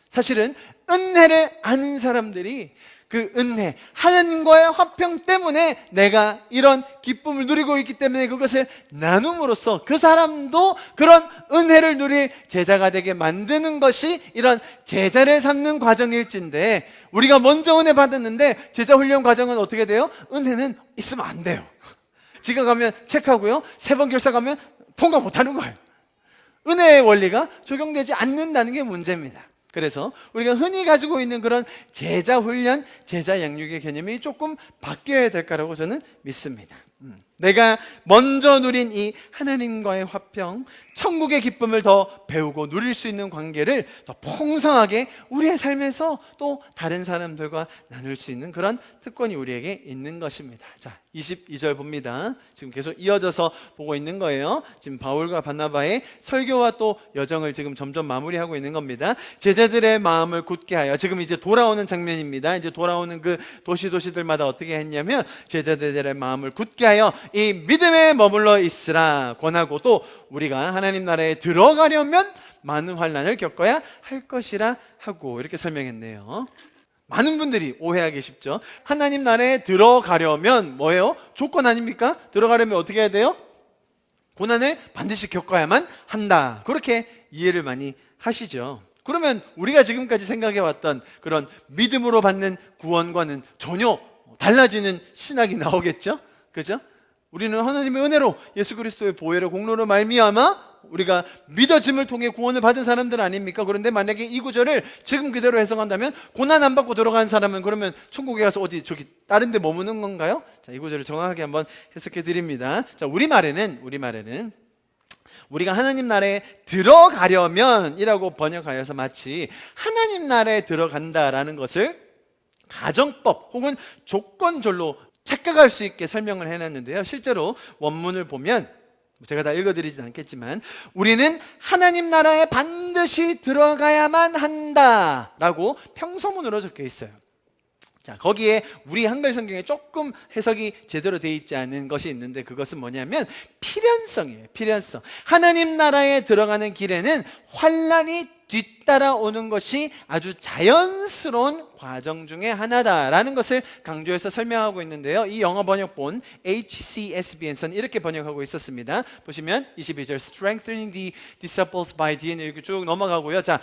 사실은 은혜를 아는 사람들이 그 은혜, 하나님과의 화평 때문에 내가 이런 기쁨을 누리고 있기 때문에 그것을 나눔으로써 그 사람도 그런 은혜를 누릴 제자가 되게 만드는 것이 이런 제자를 삼는 과정일진데, 우리가 먼저 은혜 받았는데 제자 훈련 과정은 어떻게 돼요? 은혜는 있으면 안 돼요. 지가 가면 체크하고요, 3번 결사 가면 통과 못하는 거예요. 은혜의 원리가 적용되지 않는다는 게 문제입니다. 그래서 우리가 흔히 가지고 있는 그런 제자 훈련, 제자 양육의 개념이 조금 바뀌어야 될 거라고 저는 믿습니다. 내가 먼저 누린 이 하나님과의 화평, 천국의 기쁨을 더 배우고 누릴 수 있는 관계를 더 풍성하게 우리의 삶에서 또 다른 사람들과 나눌 수 있는 그런 특권이 우리에게 있는 것입니다. 자, 22절 봅니다. 지금 계속 이어져서 보고 있는 거예요. 지금 바울과 바나바의 설교와 또 여정을 지금 점점 마무리하고 있는 겁니다. 제자들의 마음을 굳게 하여, 지금 이제 돌아오는 장면입니다. 이제 돌아오는 그 도시들마다 어떻게 했냐면 제자들의 마음을 굳게 하여 이 믿음에 머물러 있으라 권하고, 또 우리가 하나님 나라에 들어가려면 많은 환난을 겪어야 할 것이라 하고, 이렇게 설명했네요. 많은 분들이 오해하기 쉽죠. 하나님 나라에 들어가려면 뭐예요? 조건 아닙니까? 들어가려면 어떻게 해야 돼요? 고난을 반드시 겪어야만 한다, 그렇게 이해를 많이 하시죠. 그러면 우리가 지금까지 생각해왔던 그런 믿음으로 받는 구원과는 전혀 달라지는 신학이 나오겠죠? 그죠? 우리는 하나님의 은혜로 예수 그리스도의 보혈의 공로로 말미암아 우리가 믿어짐을 통해 구원을 받은 사람들 아닙니까? 그런데 만약에 이 구절을 지금 그대로 해석한다면 고난 안 받고 들어간 사람은 그러면 천국에 가서 어디 저기 다른 데 머무는 건가요? 자, 이 구절을 정확하게 한번 해석해 드립니다. 자, 우리말에는 우리가 하나님 나라에 들어가려면 이라고 번역하여서 마치 하나님 나라에 들어간다라는 것을 가정법 혹은 조건절로 착각할 수 있게 설명을 해놨는데요. 실제로 원문을 보면 제가 다 읽어드리진 않겠지만 우리는 하나님 나라에 반드시 들어가야만 한다라고 평서문으로 적혀 있어요. 자, 거기에 우리 한글 성경에 조금 해석이 제대로 되어 있지 않은 것이 있는데 그것은 뭐냐면 필연성이에요. 필연성. 하나님 나라에 들어가는 길에는 환난이 뒤따라오는 것이 아주 자연스러운 과정 중에 하나다라는 것을 강조해서 설명하고 있는데요. 이 영어 번역본 HCSB에서는 이렇게 번역하고 있었습니다. 보시면 22절 Strengthening the disciples by 뒤에는 이렇게 쭉 넘어가고요. 자,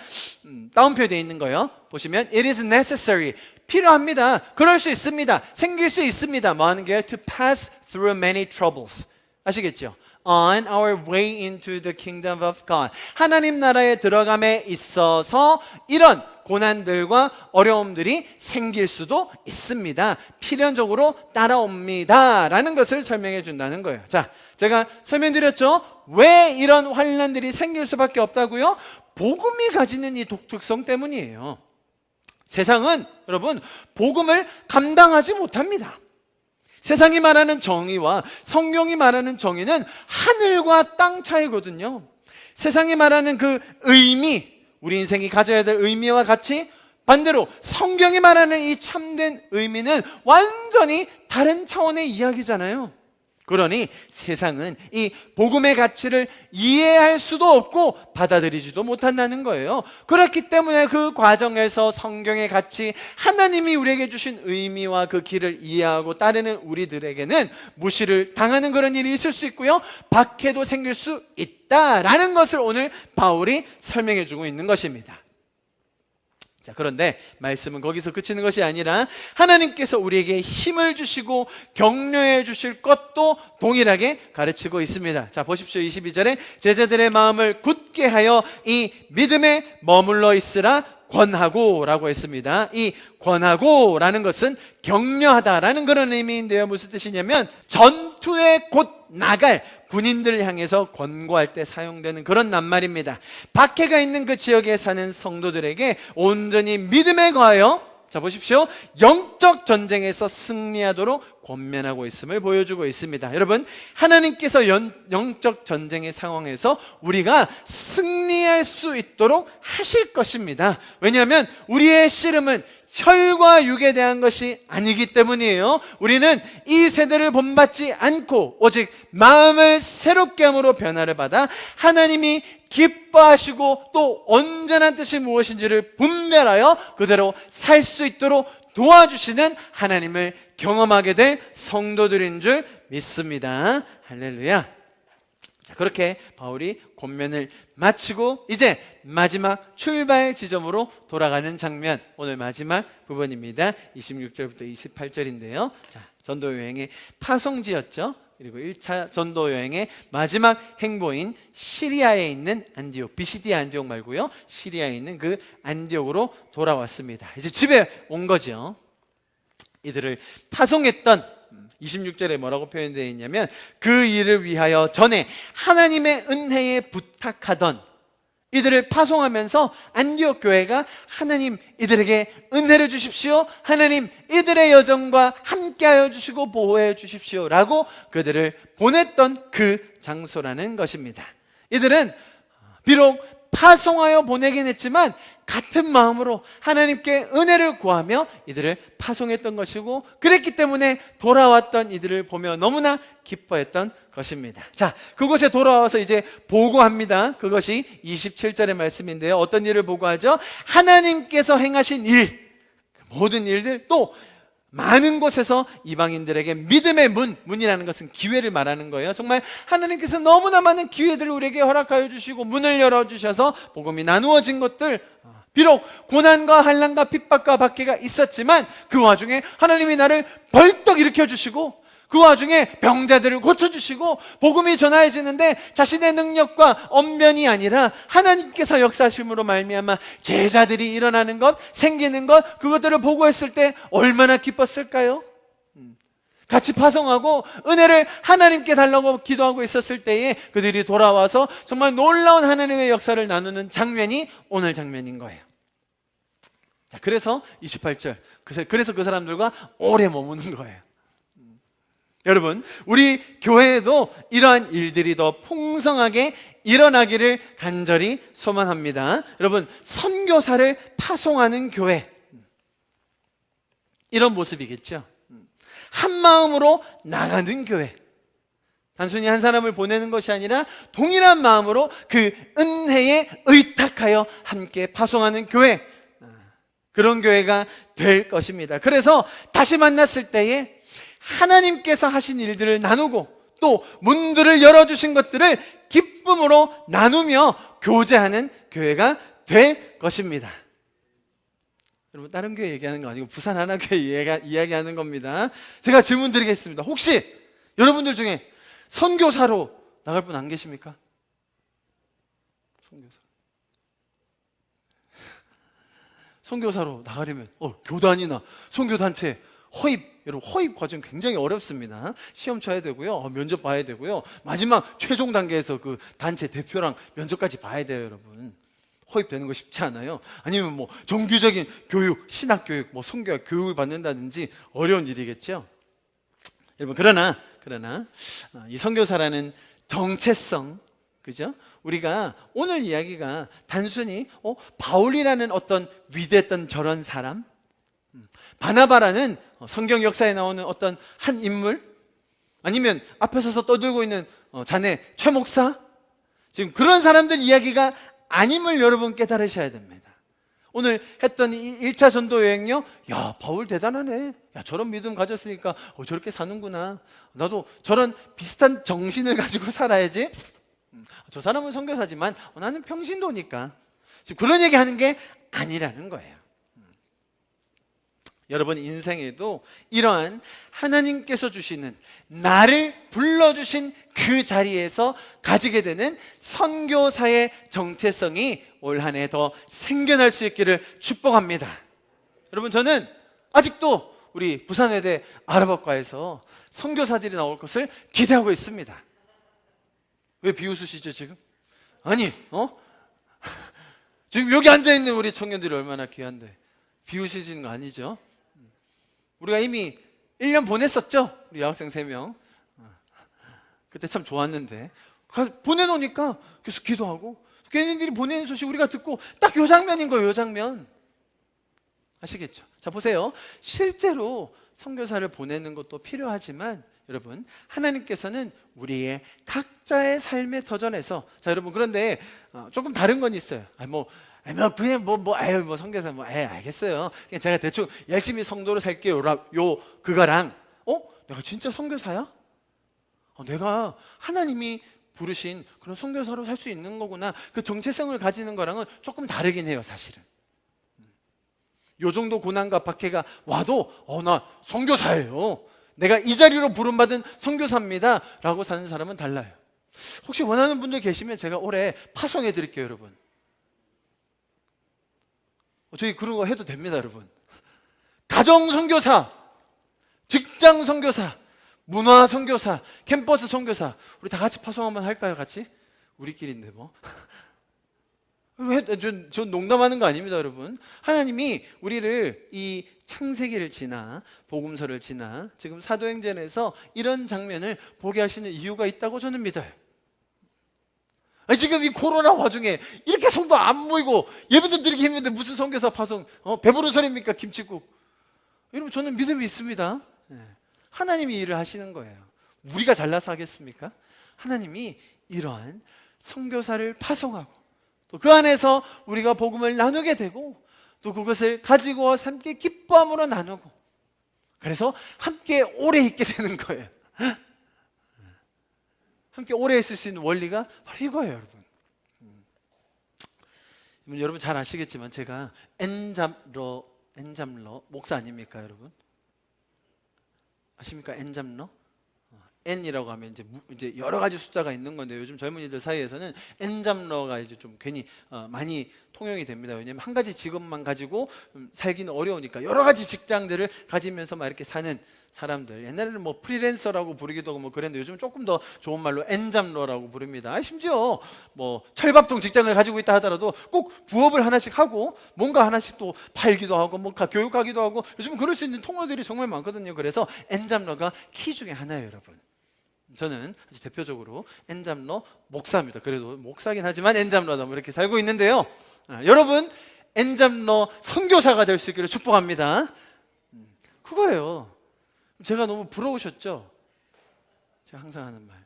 다운표 되어 있는 거요. 보시면 It is necessary. 필요합니다. 그럴 수 있습니다. 생길 수 있습니다. 뭐 하는 게? To pass through many troubles. 아시겠죠? On our way into the kingdom of God. 하나님 나라에 들어감에 있어서 이런 고난들과 어려움들이 생길 수도 있습니다. 필연적으로 따라옵니다. 라는 것을 설명해 준다는 거예요. 자, 제가 설명드렸죠? 왜 이런 환난들이 생길 수밖에 없다고요? 복음이 가지는 이 독특성 때문이에요. 세상은 여러분 복음을 감당하지 못합니다. 세상이 말하는 정의와 성경이 말하는 정의는 하늘과 땅 차이거든요. 세상이 말하는 그 의미, 우리 인생이 가져야 될 의미와 같이 반대로 성경이 말하는 이 참된 의미는 완전히 다른 차원의 이야기잖아요. 그러니 세상은 이 복음의 가치를 이해할 수도 없고 받아들이지도 못한다는 거예요. 그렇기 때문에 그 과정에서 성경의 가치, 하나님이 우리에게 주신 의미와 그 길을 이해하고 따르는 우리들에게는 무시를 당하는 그런 일이 있을 수 있고요, 박해도 생길 수 있다라는 것을 오늘 바울이 설명해 주고 있는 것입니다. 자, 그런데 말씀은 거기서 그치는 것이 아니라 하나님께서 우리에게 힘을 주시고 격려해 주실 것도 동일하게 가르치고 있습니다. 자, 보십시오. 22절에 제자들의 마음을 굳게 하여 이 믿음에 머물러 있으라 권하고 라고 했습니다. 이 권하고 라는 것은 격려하다라는 그런 의미인데요. 무슨 뜻이냐면 전투에 곧 나갈 군인들을 향해서 권고할 때 사용되는 그런 낱말입니다. 박해가 있는 그 지역에 사는 성도들에게 온전히 믿음에 거하여, 자 보십시오, 영적 전쟁에서 승리하도록 권면하고 있음을 보여주고 있습니다. 여러분, 하나님께서 영적 전쟁의 상황에서 우리가 승리할 수 있도록 하실 것입니다. 왜냐하면 우리의 씨름은 혈과 육에 대한 것이 아니기 때문이에요. 우리는 이 세대를 본받지 않고 오직 마음을 새롭게 함으로 변화를 받아 하나님이 기뻐하시고 또 온전한 뜻이 무엇인지를 분별하여 그대로 살 수 있도록 도와주시는 하나님을 경험하게 될 성도들인 줄 믿습니다. 할렐루야. 자, 그렇게 바울이 권면을 마치고 이제 마지막 출발 지점으로 돌아가는 장면, 오늘 마지막 부분입니다. 26절부터 28절인데요. 자, 전도 여행의 파송지였죠. 그리고 1차 전도 여행의 마지막 행보인 시리아에 있는 안디옥, 비시디아 안디옥 말고요, 시리아에 있는 그 안디옥으로 돌아왔습니다. 이제 집에 온 거죠. 이들을 파송했던 26절에 뭐라고 표현되어 있냐면 그 일을 위하여 전에 하나님의 은혜에 부탁하던, 이들을 파송하면서 안디옥 교회가 하나님 이들에게 은혜를 주십시오, 하나님 이들의 여정과 함께하여 주시고 보호해 주십시오 라고 그들을 보냈던 그 장소라는 것입니다. 이들은 비록 파송하여 보내긴 했지만 같은 마음으로 하나님께 은혜를 구하며 이들을 파송했던 것이고, 그랬기 때문에 돌아왔던 이들을 보며 너무나 기뻐했던 것입니다. 자, 그곳에 돌아와서 이제 보고합니다. 그것이 27절의 말씀인데요. 어떤 일을 보고하죠? 하나님께서 행하신 일, 모든 일들, 또 많은 곳에서 이방인들에게 믿음의 문이라는 것은 기회를 말하는 거예요. 정말 하나님께서 너무나 많은 기회들을 우리에게 허락하여 주시고 문을 열어주셔서 복음이 나누어진 것들, 비록 고난과 환난과 핍박과 박해가 있었지만 그 와중에 하나님이 나를 벌떡 일으켜 주시고 그 와중에 병자들을 고쳐주시고 복음이 전하여지는데 자신의 능력과 언변이 아니라 하나님께서 역사하심으로 말미암아 제자들이 일어나는 것, 생기는 것, 그것들을 보고 했을 때 얼마나 기뻤을까요? 같이 파송하고 은혜를 하나님께 달라고 기도하고 있었을 때에 그들이 돌아와서 정말 놀라운 하나님의 역사를 나누는 장면이 오늘 장면인 거예요. 자, 그래서 28절, 그래서 그 사람들과 오래 머무는 거예요. 여러분, 우리 교회에도 이러한 일들이 더 풍성하게 일어나기를 간절히 소망합니다. 여러분, 선교사를 파송하는 교회, 이런 모습이겠죠. 한 마음으로 나가는 교회, 단순히 한 사람을 보내는 것이 아니라 동일한 마음으로 그 은혜에 의탁하여 함께 파송하는 교회, 그런 교회가 될 것입니다. 그래서 다시 만났을 때에 하나님께서 하신 일들을 나누고 또 문들을 열어주신 것들을 기쁨으로 나누며 교제하는 교회가 될 것입니다. 여러분, 다른 교회 얘기하는 거 아니고 부산 하나교회 이야기하는 겁니다. 제가 질문 드리겠습니다. 혹시 여러분들 중에 선교사로 나갈 분 안 계십니까? 선교사로 나가려면 교단이나 선교단체 허입, 여러분 허입 과정 굉장히 어렵습니다. 시험 쳐야 되고요, 면접 봐야 되고요, 마지막 최종 단계에서 그 단체 대표랑 면접까지 봐야 돼요. 여러분, 허입되는 거 쉽지 않아요. 아니면 뭐 정규적인 교육, 신학교육, 뭐 선교 교육을 받는다든지 어려운 일이겠죠. 여러분, 그러나 이 선교사라는 정체성, 그죠? 우리가 오늘 이야기가 단순히 바울이라는 어떤 위대했던 저런 사람, 바나바라는 성경 역사에 나오는 어떤 한 인물, 아니면 앞에 서서 떠들고 있는 자네 최 목사, 지금 그런 사람들 이야기가 아님을 여러분 깨달으셔야 됩니다. 오늘 했던 이 1차 전도 여행요, 야, 바울 대단하네, 야, 저런 믿음 가졌으니까 저렇게 사는구나, 나도 저런 비슷한 정신을 가지고 살아야지, 저 사람은 선교사지만 나는 평신도니까, 지금 그런 얘기 하는 게 아니라는 거예요. 여러분, 인생에도 이러한 하나님께서 주시는, 나를 불러주신 그 자리에서 가지게 되는 선교사의 정체성이 올 한 해 더 생겨날 수 있기를 축복합니다. 여러분, 저는 아직도 우리 부산외대 아랍어과에서 선교사들이 나올 것을 기대하고 있습니다. 왜 비웃으시죠 지금? 아니, 지금 여기 앉아있는 우리 청년들이 얼마나 귀한데 비웃으시는 거 아니죠? 우리가 이미 1년 보냈었죠? 우리 여학생 3명. 그때 참 좋았는데 보내놓으니까 계속 기도하고 걔네들이 보내는 소식 우리가 듣고 딱 요 장면인 거예요. 요 장면 아시겠죠? 자, 보세요. 실제로 선교사를 보내는 것도 필요하지만 여러분, 하나님께서는 우리의 각자의 삶의 터전에서, 자 여러분, 그런데 조금 다른 건 있어요. 그냥 선교사 알겠어요. 그냥 제가 대충 열심히 성도로 살게요. 그거랑 내가 진짜 선교사야? 내가 하나님이 부르신 그런 선교사로 살 수 있는 거구나, 그 정체성을 가지는 거랑은 조금 다르긴 해요. 사실은 요 정도 고난과 박해가 와도 나 선교사예요, 내가 이 자리로 부름받은 선교사입니다 라고 사는 사람은 달라요. 혹시 원하는 분들 계시면 제가 올해 파송해 드릴게요. 여러분, 저희 그런 거 해도 됩니다. 여러분, 가정 선교사, 직장 선교사, 문화 선교사, 캠퍼스 선교사, 우리 다 같이 파송 한번 할까요? 같이? 우리끼리인데 뭐. 전 농담하는 거 아닙니다. 여러분, 하나님이 우리를 이 창세기를 지나 복음서를 지나 지금 사도행전에서 이런 장면을 보게 하시는 이유가 있다고 저는 믿어요. 지금 이 코로나 와중에 이렇게 성도 안 모이고 예배도 드리기 힘든데 무슨 선교사 파송, 배부른 소리입니까? 김치국. 여러분, 저는 믿음이 있습니다. 하나님이 일을 하시는 거예요. 우리가 잘나서 하겠습니까? 하나님이 이러한 선교사를 파송하고 또 그 안에서 우리가 복음을 나누게 되고 또 그것을 가지고 와서 함께 기뻐함으로 나누고, 그래서 함께 오래 있게 되는 거예요. 함께 오래 있을 수 있는 원리가 바로 이거예요. 여러분, 여러분 잘 아시겠지만 제가 엔잡러 목사 아닙니까? 여러분 아십니까? 엔잡러? N이라고 하면 이제 여러 가지 숫자가 있는 건데, 요즘 젊은이들 사이에서는 N잡러가 이제 좀 괜히 많이 통용이 됩니다. 왜냐하면 한 가지 직업만 가지고 살기는 어려우니까 여러 가지 직장들을 가지면서 막 이렇게 사는 사람들, 옛날에는 뭐 프리랜서라고 부르기도 하고 뭐 그랬는데 요즘 조금 더 좋은 말로 N잡러라고 부릅니다. 심지어 뭐 철밥통 직장을 가지고 있다 하더라도 꼭 부업을 하나씩 하고 뭔가 하나씩 또 팔기도 하고 뭐 교육하기도 하고, 요즘 그럴 수 있는 통로들이 정말 많거든요. 그래서 N잡러가 키 중에 하나예요, 여러분. 저는 아주 대표적으로 N잡러 목사입니다. 그래도 목사긴 하지만 N잡러다 뭐 이렇게 살고 있는데요. 여러분, N잡러 선교사가 될 수 있기를 축복합니다. 그거예요. 제가 너무 부러우셨죠? 제가 항상 하는 말,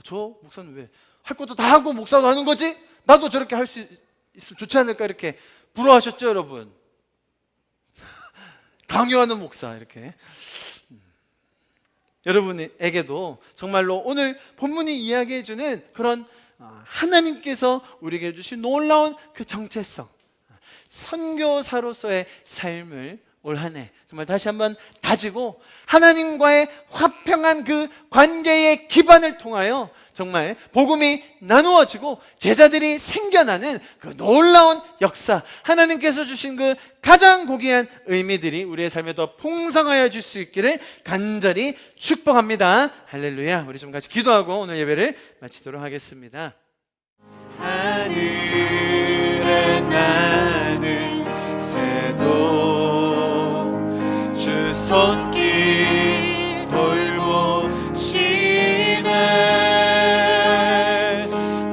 저 목사는 왜 할 것도 다 하고 목사도 하는 거지? 나도 저렇게 할 수 있으면 좋지 않을까? 이렇게 부러워하셨죠, 여러분? 강요하는 목사, 이렇게. 여러분에게도 정말로 오늘 본문이 이야기해주는 그런 하나님께서 우리에게 주신 놀라운 그 정체성, 선교사로서의 삶을 올 한 해 정말 다시 한번 다지고 하나님과의 화평한 그 관계의 기반을 통하여 정말 복음이 나누어지고 제자들이 생겨나는 그 놀라운 역사, 하나님께서 주신 그 가장 고귀한 의미들이 우리의 삶에 더 풍성하여 질 수 있기를 간절히 축복합니다. 할렐루야. 우리 좀 같이 기도하고 오늘 예배를 마치도록 하겠습니다. 하늘에 나는 새도 주 손길 돌보시네.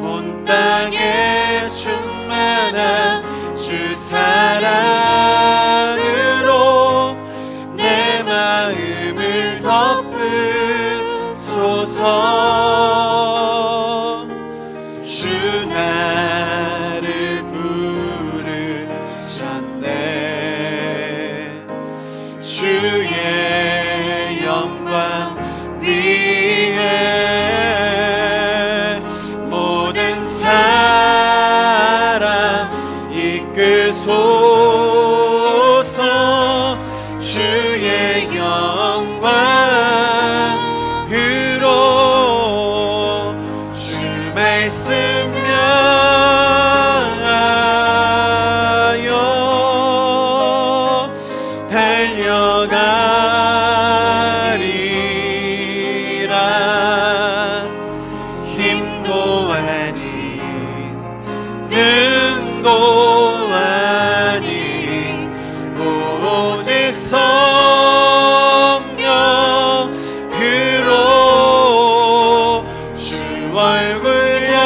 온 땅에 충만한 주 사랑으로 내 마음을 덮으소서. 주 나를 부르셨네. 주의 영광 위에 모든 사람 이끄소서. 주의 영광으로 주 말씀 명하여 달려가리라. 힘도 아닌 능도 아닌 오직 성령으로 주 얼굴 향하여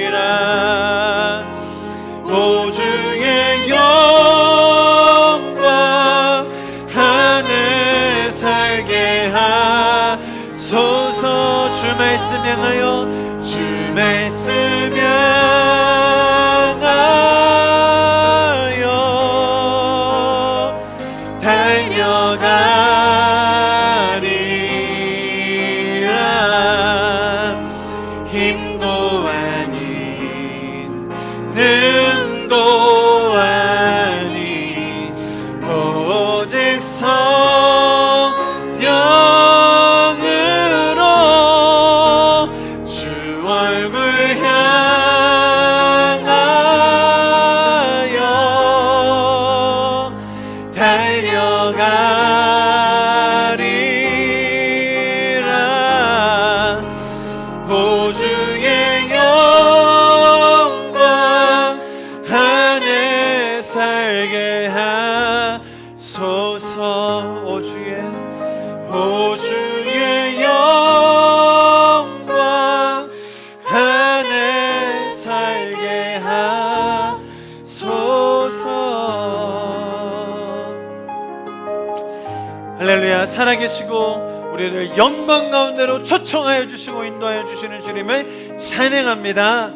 달려가리라. 오 주의 영광 안에 살게 하소서. 주 말씀 향하여 주 말씀 향하여 달려가리라. 힘도 아닌 능도 아닌 오직 성령으로 주 얼굴 향하여 달려가리라. 오 주의 영광 안에 살게 하소서. 오 주의 영광 안에 살게 하소서. 할렐루야. 살아계시고 우리를 영광 가운데로 초청하여 주시고 인도하여 주시는 주님을 찬양합니다.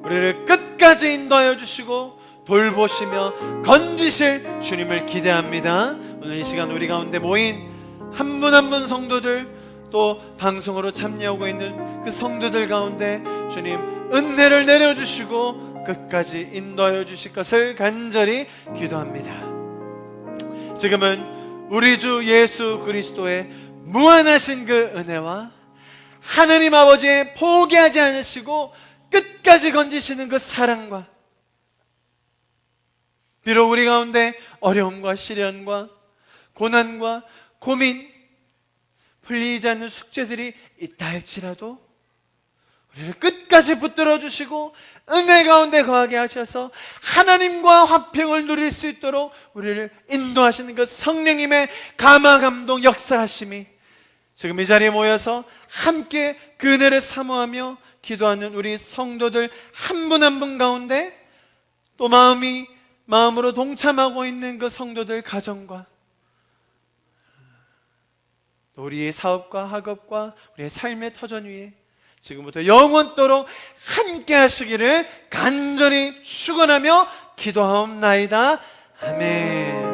우리를 끝까지 인도하여 주시고 돌보시며 건지실 주님을 기대합니다. 오늘 이 시간 우리 가운데 모인 한 분 한 분 성도들, 또 방송으로 참여하고 있는 그 성도들 가운데 주님 은혜를 내려주시고 끝까지 인도하여 주실 것을 간절히 기도합니다. 지금은 우리 주 예수 그리스도의 무한하신 그 은혜와 하느님 아버지의 포기하지 않으시고 끝까지 건지시는 그 사랑과, 비록 우리 가운데 어려움과 시련과 고난과 고민, 풀리지 않는 숙제들이 있다 할지라도 우리를 끝까지 붙들어 주시고 은혜 가운데 거하게 하셔서 하나님과 화평을 누릴 수 있도록 우리를 인도하시는 그 성령님의 감화 감동 역사하심이 지금 이 자리에 모여서 함께 그 은혜를 사모하며 기도하는 우리 성도들 한 분 한 분 가운데, 또 마음으로 동참하고 있는 그 성도들 가정과, 또 우리의 사업과 학업과 우리의 삶의 터전 위에 지금부터 영원토록 함께 하시기를 간절히 축원하며 기도하옵나이다. 아멘.